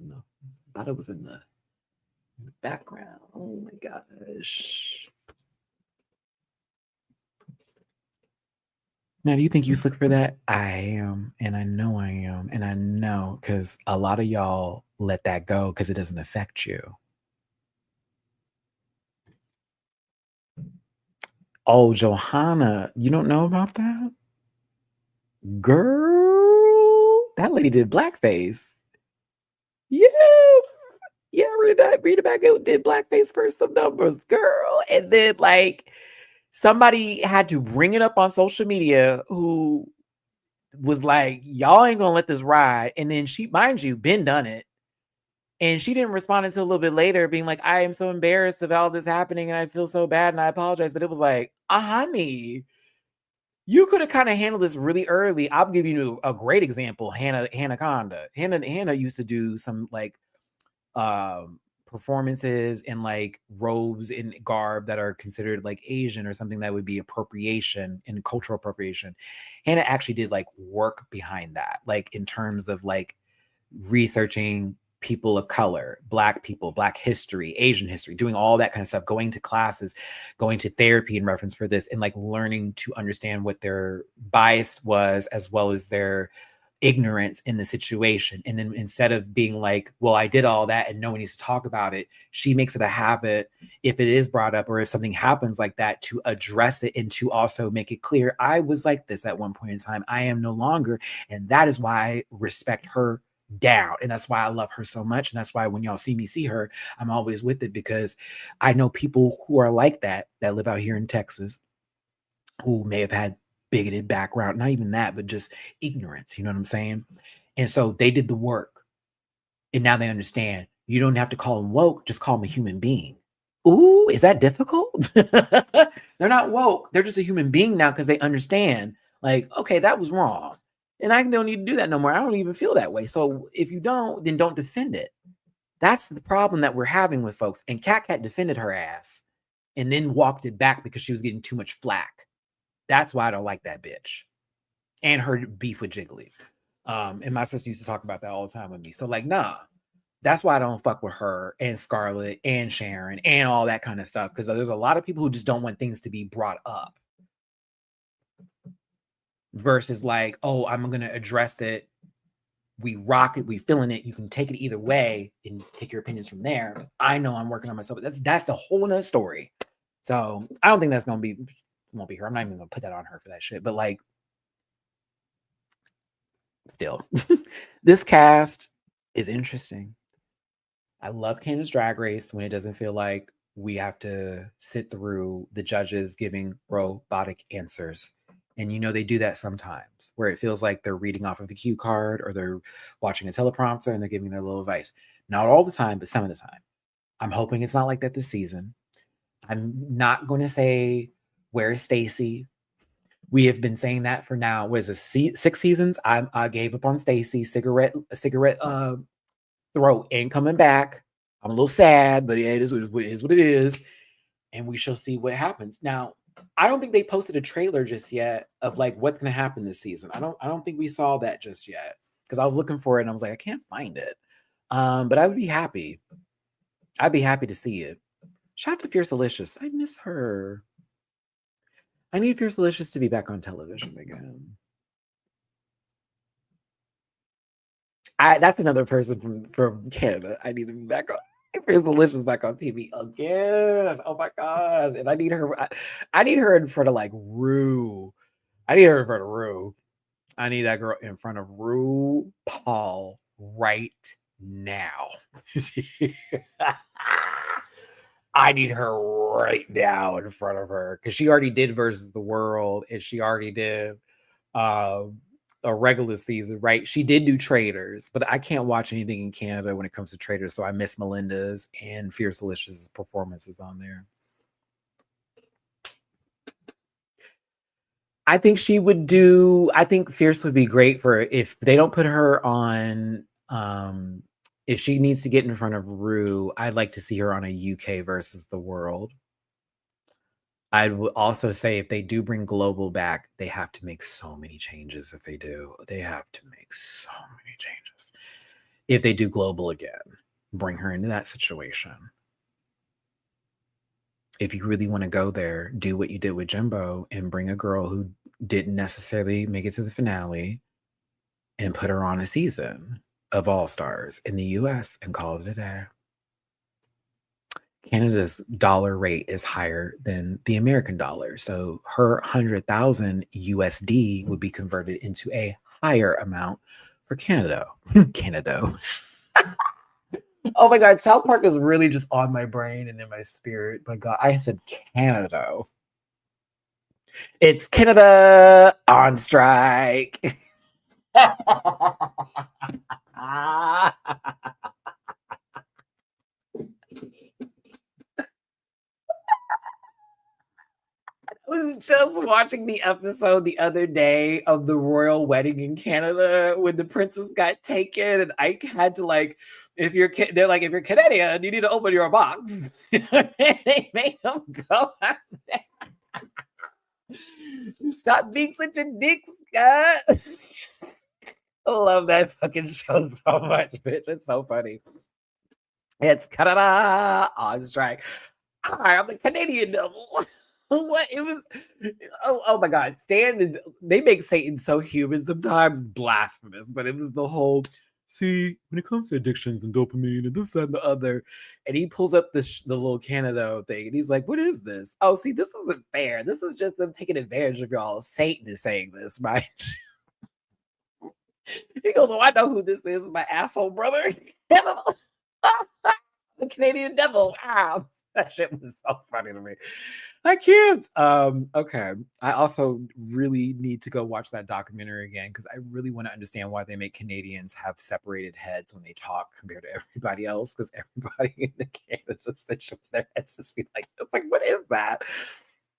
in the background. Oh my gosh. Now, do you think you look for that? I am, and I know I am, and I know, because a lot of y'all let that go because it doesn't affect you. Oh, Johanna, you don't know about that? Girl, that lady did blackface. Yes. Yeah, Rita back did blackface for some numbers, girl. And then like somebody had to bring it up on social media who was like, y'all ain't gonna let this ride. And then she, mind you, been done it. And she didn't respond until a little bit later, being like, I am so embarrassed of all this happening and I feel so bad and I apologize. But it was like, honey, you could have kind of handled this really early. I'll give you a great example. Hannah Conda. Hannah used to do some like performances in like robes and garb that are considered like Asian or something that would be appropriation and cultural appropriation. Hannah actually did like work behind that, like in terms of like researching people of color, black people, black history, Asian history, doing all that kind of stuff, going to classes, going to therapy in reference for this, and like learning to understand what their bias was as well as their ignorance in the situation. And then instead of being like, well, I did all that and no one needs to talk about it, she makes it a habit, if it is brought up or if something happens like that, to address it and to also make it clear, I was like this at one point in time, I am no longer. And that is why I respect her down. And that's why I love her so much. And that's why when y'all see me see her, I'm always with it, because I know people who are like that live out here in Texas, who may have had bigoted background, not even that, but just ignorance, you know what I'm saying? And so they did the work. And now they understand, you don't have to call them woke, just call them a human being. Ooh, is that difficult? They're not woke. They're just a human being now because they understand, like, okay, that was wrong. And I don't need to do that no more. I don't even feel that way. So if you don't, then don't defend it. That's the problem that we're having with folks. And Cat defended her ass and then walked it back because she was getting too much flack. That's why I don't like that bitch. And her beef with Jiggly. And my sister used to talk about that all the time with me. So like, nah, that's why I don't fuck with her and Scarlett and Sharon and all that kind of stuff. Because there's a lot of people who just don't want things to be brought up. Versus like, oh, I'm going to address it. We rock it. We feeling it. You can take it either way and take your opinions from there. But I know I'm working on myself. That's a whole nother story. So I don't think that's going to be, won't be her. I'm not even going to put that on her for that shit. But like, still, this cast is interesting. I love Canada's Drag Race when it doesn't feel like we have to sit through the judges giving robotic answers. And you know, they do that sometimes where it feels like they're reading off of a cue card or they're watching a teleprompter and they're giving their little advice. Not all the time, but some of the time. I'm hoping it's not like that this season. I'm not going to say, where's Stacy? We have been saying that for now. What is it, 6 seasons? I gave up on Stacy. Cigarette throat ain't coming back. I'm a little sad, but it is what it is. And we shall see what happens. Now, I don't think they posted a trailer just yet of like what's going to happen this season. I don't think we saw that just yet, because I was looking for it and I was like, I can't find it. But I would be happy. I'd be happy to see it. Shout out to Fierce Delicious. I miss her. I need Fierce Delicious to be back on television again. That's another person from Canada. I need to be back on. Fierce Delicious back on TV again. Oh my god! And I need her. I need her in front of like Rue. I need her in front of Rue. I need that girl in front of Rue Paul right now. I need her right now in front of her because she already did Versus the World and she already did a regular season, right? She did do Traders, but I can't watch anything in Canada when it comes to Traders, so I miss Melinda's and Fierce Delicious' performances on there. I think she would do. I think Fierce would be great for if they don't put her on. If she needs to get in front of Rue, I'd like to see her on a UK Versus the World. I would also say if they do bring Global back, they have to make so many changes. If they do, they have to make so many changes. If they do Global again, bring her into that situation. If you really want to go there, do what you did with Jimbo and bring a girl who didn't necessarily make it to the finale and put her on a season of All Stars in the US and call it a day. Canada's dollar rate is higher than the American dollar. So her 100,000 USD would be converted into a higher amount for Canada. Canada. Oh my God, South Park is really just on my brain and in my spirit. My God, I said Canada. It's Canada on strike. Was just watching the episode the other day of the royal wedding in Canada when the princess got taken, and Ike had to like, they're like, if you're Canadian, you need to open your box. They made him go out there. Stop being such a dick, Scott. I love that fucking show so much, bitch. It's so funny. It's Canada on strike. Hi, I'm the Canadian devil. What it was? Oh my God! Stan is. They make Satan so human sometimes, blasphemous. But it was the whole. See, when it comes to addictions and dopamine and this that, and the other, and he pulls up the little Canada thing, and he's like, "What is this? Oh, see, this isn't fair. This is just them taking advantage of y'all. Satan is saying this, right?" He goes, "Oh, I know who this is. My asshole brother, the Canadian devil." Ah, that shit was so funny to me. I can't. Okay. I also really need to go watch that documentary again because I really want to understand why they make Canadians have separated heads when they talk compared to everybody else. Because everybody in the Canada just sits with their heads just be like, it's like, what is that?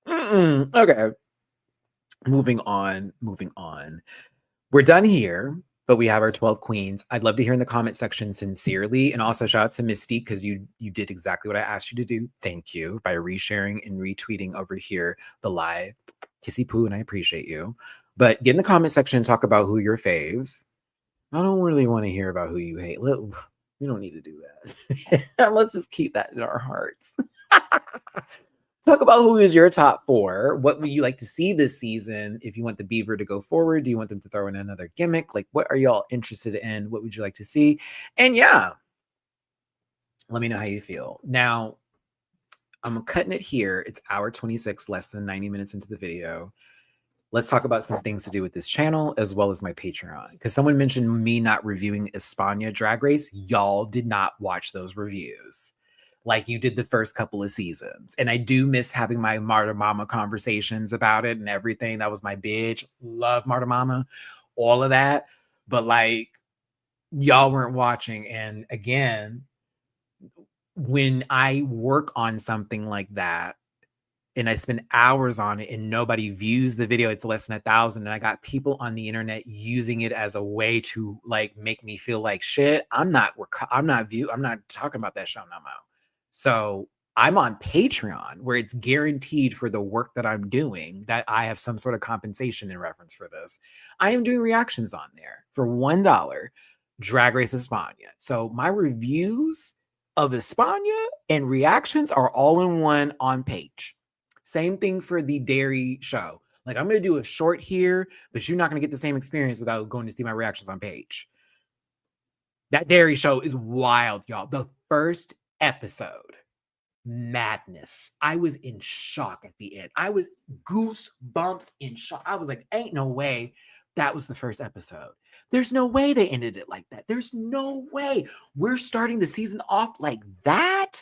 Okay. Moving on. Moving on. We're done here, but we have our 12 queens. I'd love to hear in the comment section sincerely. And also shout out to Misty because you did exactly what I asked you to do. Thank you by resharing and retweeting over here the live. Kissy poo, and I appreciate you. But get in the comment section and talk about who your faves. I don't really want to hear about who you hate. We don't need to do that. Let's just keep that in our hearts. Talk about who is your top four. What would you like to see this season? If you want the Beaver to go forward, do you want them to throw in another gimmick? Like, what are y'all interested in? What would you like to see? And yeah, let me know how you feel. Now, I'm cutting it here. It's hour 26, less than 90 minutes into the video. Let's talk about some things to do with this channel as well as my Patreon. Because someone mentioned me not reviewing España Drag Race. Y'all did not watch those reviews like you did the first couple of seasons. And I do miss having my Marta Mama conversations about it and everything. That was my bitch. Love Marta Mama, all of that. But like, y'all weren't watching. And again, when I work on something like that, and I spend hours on it and nobody views the video, it's less than 1,000. And I got people on the internet using it as a way to like make me feel like shit. I'm not talking about that show no more. So I'm on Patreon where it's guaranteed for the work that I'm doing that I have some sort of compensation in reference for this. I am doing reactions on there for $1, Drag Race España. So my reviews of España and reactions are all in one on page. Same thing for the dairy show. Like, I'm going to do a short here, but you're not going to get the same experience without going to see my reactions on page. That dairy show is wild, y'all. The first episode, madness. I was in shock at the end. I was goosebumps in shock. I was like, ain't no way that was the first episode. There's no way they ended it like that. There's no way we're starting the season off like that.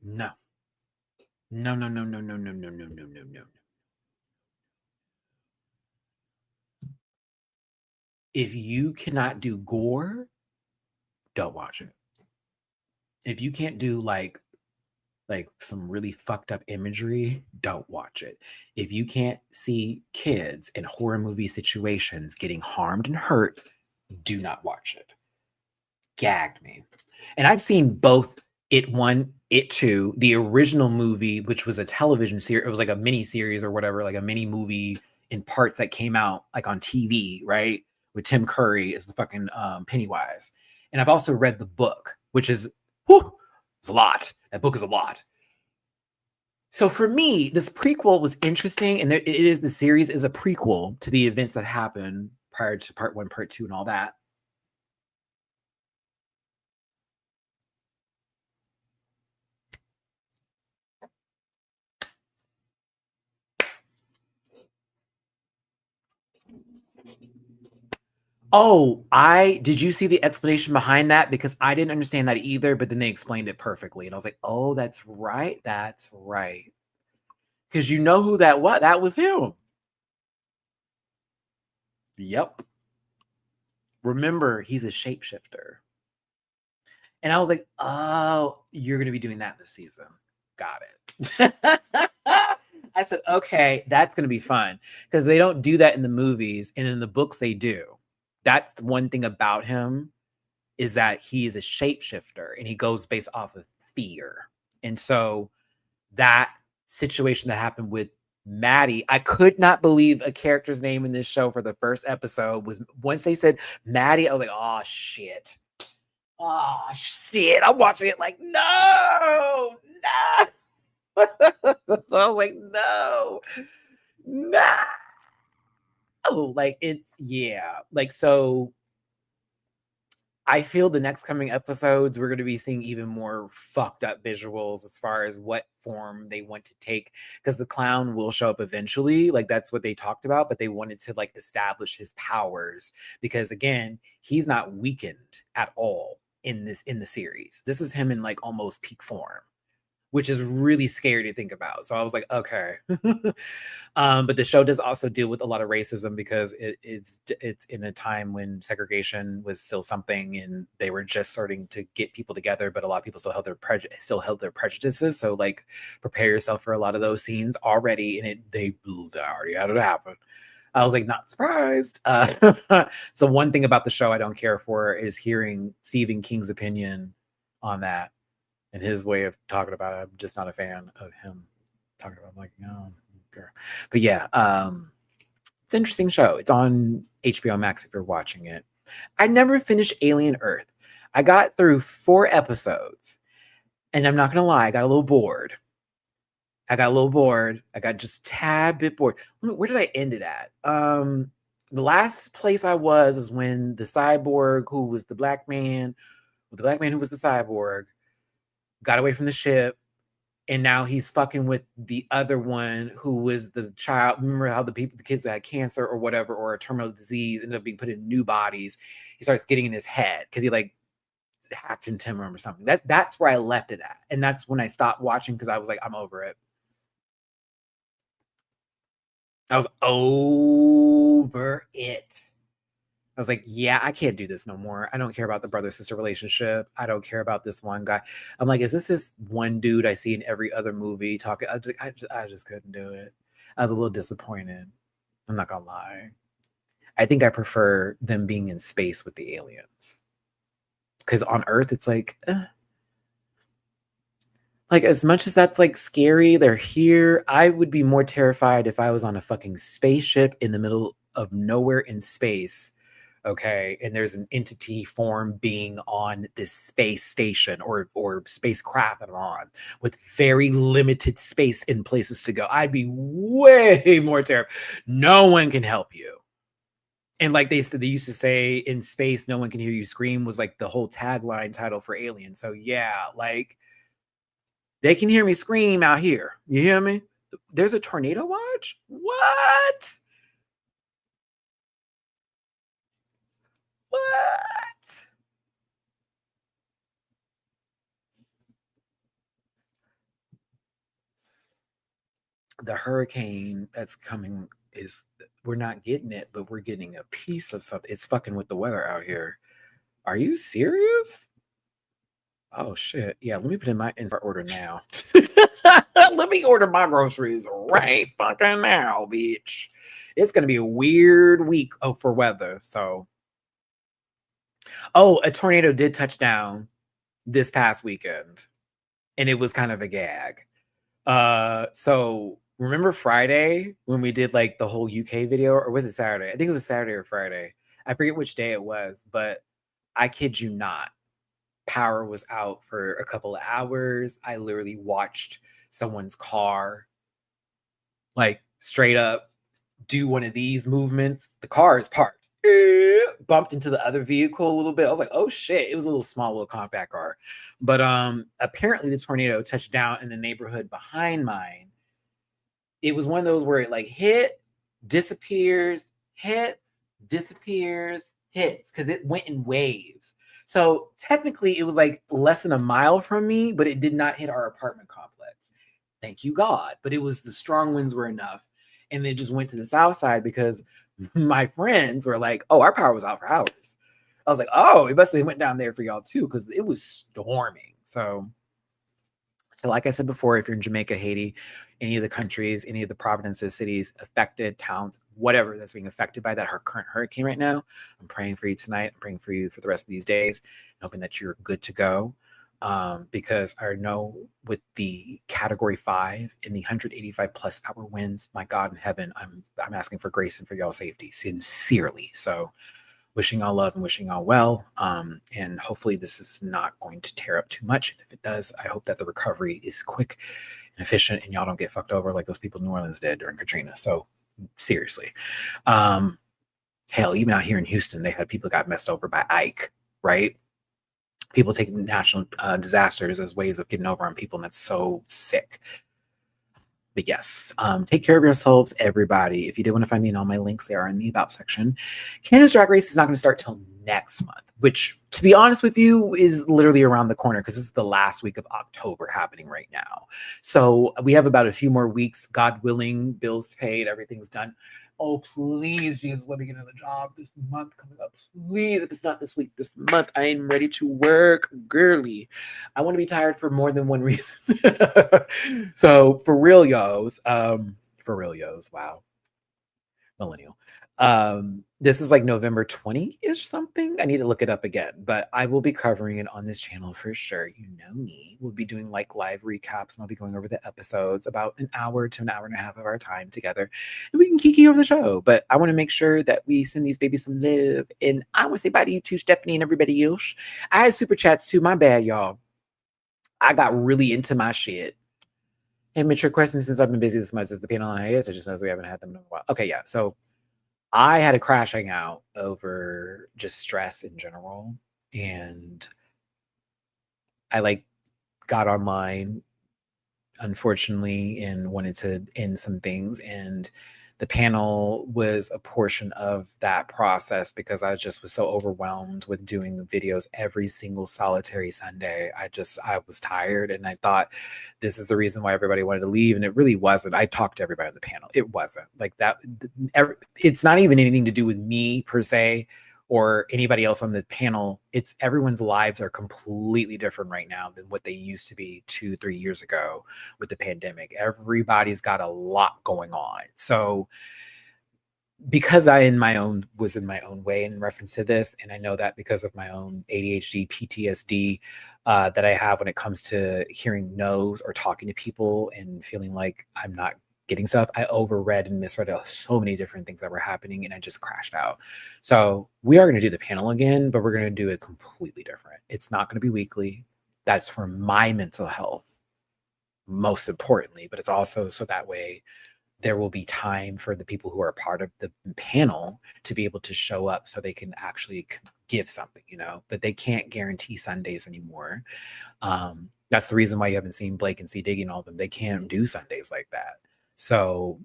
No. No, no, no, no, no, no, no, no, no, no, no. If you cannot do gore, don't watch it. If you can't do like some really fucked up imagery, don't watch it. If you can't see kids in horror movie situations getting harmed and hurt, do not watch it. Gagged me. And I've seen both It 1, It 2, the original movie, which was a television series. It was like a mini series or whatever, like a mini movie in parts that came out like on TV, right? With Tim Curry as the fucking Pennywise. And I've also read the book, which is, it's a lot. That book is a lot. So for me, this prequel was interesting, and the series is a prequel to the events that happened prior to part 1, part 2, and all that. Oh, did you see the explanation behind that? Because I didn't understand that either, but then they explained it perfectly. And I was like, oh, that's right. That's right. Because you know who that was. That was him. Yep. Remember, he's a shapeshifter. And I was like, oh, you're going to be doing that this season. Got it. I said, okay, that's going to be fun. Because they don't do that in the movies. And in the books, they do. That's the one thing about him, is that he is a shapeshifter and he goes based off of fear. And so that situation that happened with Matty, I could not believe a character's name in this show for the first episode was, once they said Matty, I was like, oh shit. Oh shit. I'm watching it like, no, no. I was like, no, no. Like it's, yeah. Like, so I feel the next coming episodes, we're going to be seeing even more fucked up visuals as far as what form they want to take. Because the clown will show up eventually. Like, that's what they talked about, but they wanted to like establish his powers. Because again, he's not weakened at all in the series. This is him in like almost peak form, which is really scary to think about. So I was like, okay. But the show does also deal with a lot of racism because it's in a time when segregation was still something, and they were just starting to get people together. But a lot of people still held their prejudices. So like, prepare yourself for a lot of those scenes already, and they already had it happen. I was like, not surprised. So one thing about the show I don't care for is hearing Stephen King's opinion on that and his way of talking about it. I'm just not a fan of him talking about it. I'm like, no, girl. But yeah, it's an interesting show. It's on HBO Max if you're watching it. I never finished Alien Earth. I got through 4 episodes, and I'm not gonna lie, I got a little bored. I got just a tad bit bored. Where did I end it at? The last place I was is when the cyborg, who was the black man who was the cyborg, got away from the ship, and now he's fucking with the other one who was the child. Remember how the kids that had cancer or whatever, or a terminal disease, ended up being put in new bodies. He starts getting in his head because he like hacked into him or something. That's where I left it at, and that's when I stopped watching because I was like, I'm over it. I was over it. I was like, yeah, I can't do this no more. I don't care about the brother-sister relationship. I don't care about this one guy. I'm like, is this one dude I see in every other movie talking? I just couldn't do it. I was a little disappointed. I'm not gonna lie. I think I prefer them being in space with the aliens. Because on Earth, it's like as much as that's like scary, they're here. I would be more terrified if I was on a fucking spaceship in the middle of nowhere in space. Okay, and there's an entity form being on this space station or spacecraft that I'm on with very limited space and places to go. I'd be way more terrified. No one can help you. And like they used to say, in space, no one can hear you scream was like the whole tagline title for Alien. So yeah, like they can hear me scream out here. You hear me? There's a tornado watch? What? What? The hurricane that's coming is, we're not getting it, but we're getting a piece of something. It's fucking with the weather out here. Are you serious? Oh shit. Yeah, let me put in my order now. Let me order my groceries right fucking now, bitch. It's gonna be a weird week for weather. So a tornado did touch down this past weekend, and it was kind of a gag. So remember Friday when we did like the whole UK video, or was it Saturday? I think it was Saturday or Friday. I forget which day it was, but I kid you not, power was out for a couple of hours. I literally watched someone's car like straight up do one of these movements. The car is parked, bumped into the other vehicle a little bit. I was like, oh shit. It was a little compact car. But apparently the tornado touched down in the neighborhood behind mine. It was one of those where it like hit, disappears, hits, disappears, hits because it went in waves. So technically, it was like less than a mile from me, but it did not hit our apartment complex. Thank you, God. But it was the strong winds were enough. And they just went to the south side because my friends were like, oh, our power was out for hours. I was like, oh, it must have went down there for y'all too, because it was storming. So like I said before, if you're in Jamaica, Haiti, any of the countries, any of the provinces, cities affected, towns, whatever that's being affected by that current hurricane right now, I'm praying for you tonight. I'm praying for you for the rest of these days, hoping that you're good to go. Because I know with the category 5 in the 185 plus hour winds, my God in heaven, I'm asking for grace and for y'all safety, sincerely. So wishing all love and wishing all well. And hopefully this is not going to tear up too much. And if it does, I hope that the recovery is quick and efficient and y'all don't get fucked over like those people in New Orleans did during Katrina. So seriously. Hell, even out here in Houston, they had people got messed over by Ike, right? People taking national disasters as ways of getting over on people, and that's so sick. But yes, take care of yourselves, everybody. If you did want to find me in all my links, they are in the About section. Canada's Drag Race is not going to start till next month, which, to be honest with you, is literally around the corner because it's the last week of October happening right now. So we have about a few more weeks, God willing, bills paid, everything's done. Oh, please, Jesus, let me get another job this month coming up. Please, if it's not this week, this month, I am ready to work, girly. I want to be tired for more than one reason. So for real, wow, millennial. This is like November 20-ish something. I need to look it up again, but I will be covering it on this channel for sure. You know me. We'll be doing like live recaps and I'll be going over the episodes about an hour to an hour and a half of our time together. And we can kiki over the show. But I want to make sure that we send these babies some love. And I want to say bye to you too, Stephanie and everybody else. I had super chats too. My bad, y'all. I got really into my shit. And mature questions since I've been busy this month since the panel on hiatus. I just noticed we haven't had them in a while. Okay, yeah. So I had a crashing out over just stress in general. And I like got online, unfortunately, and wanted to end some things. And the panel was a portion of that process because I just was so overwhelmed with doing videos every single solitary Sunday. I was tired and I thought this is the reason why everybody wanted to leave. And it really wasn't. I talked to everybody on the panel. It wasn't like that. It's not even anything to do with me per se or anybody else on the panel. It's everyone's lives are completely different right now than what they used to be 2-3 years ago with the pandemic. Everybody's got a lot going on. So because I was in my own way in reference to this, and I know that because of my own ADHD, PTSD that I have when it comes to hearing no's or talking to people and feeling like I'm not getting stuff, I overread and misread so many different things that were happening and I just crashed out. So we are going to do the panel again, but we're going to do it completely different. It's not going to be weekly. That's for my mental health, most importantly, but it's also so that way there will be time for the people who are a part of the panel to be able to show up so they can actually give something, but they can't guarantee Sundays anymore. That's the reason why you haven't seen Blake and C Diggy and all of them. They can't do Sundays like that. So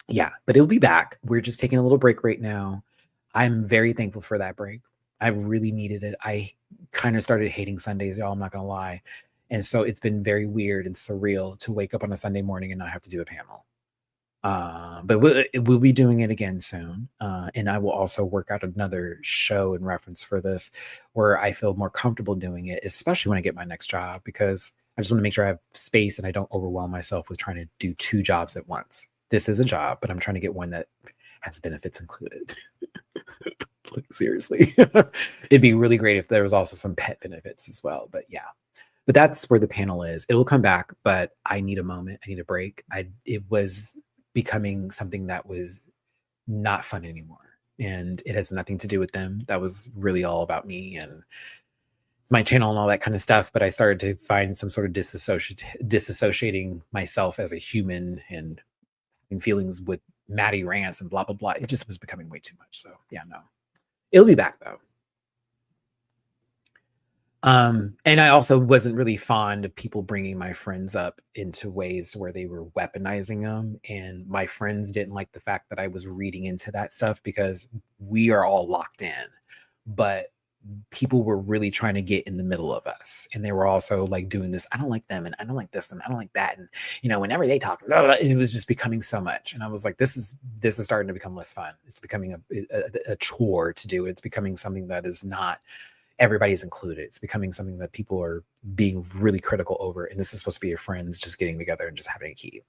yeah, but it'll be back. We're just taking a little break right now. I'm very thankful for that break. I really needed it. I kind of started hating Sundays, y'all, I'm not going to lie. And so it's been very weird and surreal to wake up on a Sunday morning and not have to do a panel. But we'll be doing it again soon. And I will also work out another show in reference for this where I feel more comfortable doing it, especially when I get my next job, because I just want to make sure I have space and I don't overwhelm myself with trying to do 2 jobs at once. This is a job, but I'm trying to get one that has benefits included. Like, seriously. It'd be really great if there was also some pet benefits as well. But yeah. But that's where the panel is. It will come back, but I need a moment. I need a break. It was becoming something that was not fun anymore. And it has nothing to do with them. That was really all about me and my channel and all that kind of stuff. But I started to find some sort of disassociating myself as a human and feelings with Matty-Rants and blah, blah, blah. It just was becoming way too much. So yeah, no. It'll be back though. And I also wasn't really fond of people bringing my friends up into ways where they were weaponizing them. And my friends didn't like the fact that I was reading into that stuff because we are all locked in. But people were really trying to get in the middle of us. And they were also like doing this, I don't like them and I don't like this and I don't like that. And whenever they talk, blah, blah, and it was just becoming so much. And I was like, this is starting to become less fun. It's becoming a chore to do. It's becoming something that is not everybody's included. It's becoming something that people are being really critical over. And this is supposed to be your friends just getting together and just having a key.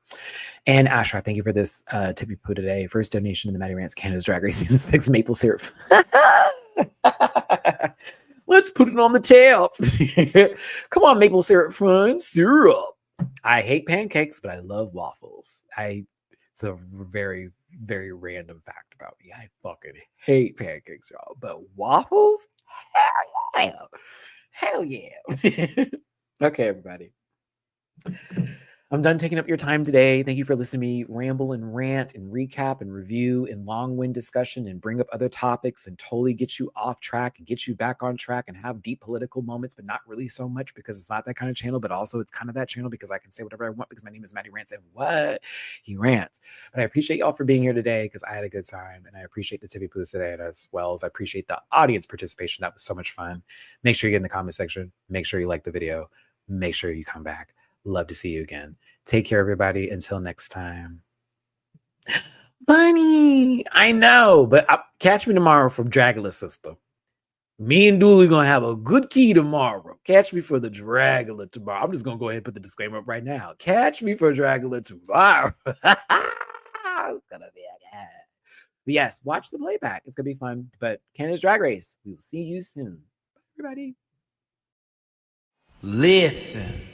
And Ashraf, thank you for this tip you put today. First donation to the Matty-Rants Canada's Drag Race Season 6 maple syrup. Let's put it on the tap. Come on, maple syrup fun syrup. I hate pancakes, but I love waffles. It's a very, very random fact about me. I fucking hate pancakes, y'all. But waffles? Hell yeah. Hell yeah. Okay, everybody. I'm done taking up your time today. Thank you for listening to me ramble and rant and recap and review and long-wind discussion and bring up other topics and totally get you off track and get you back on track and have deep political moments, but not really so much because it's not that kind of channel, but also it's kind of that channel because I can say whatever I want because my name is Matty-Rants and what? He rants. But I appreciate y'all for being here today because I had a good time and I appreciate the tippy poos today as well as I appreciate the audience participation. That was so much fun. Make sure you get in the comment section. Make sure you like the video. Make sure you come back. Love to see you again. Take care, everybody. Until next time. Bunny, I know, but catch me tomorrow for Dragula Sister. Me and Dooley gonna have a good key tomorrow. Catch me for the Dragula tomorrow. I'm just gonna go ahead and put the disclaimer up right now. Catch me for Dragula tomorrow. It's gonna be a good. But yes, watch the playback. It's gonna be fun. But Canada's Drag Race. We will see you soon. Bye, everybody. Listen.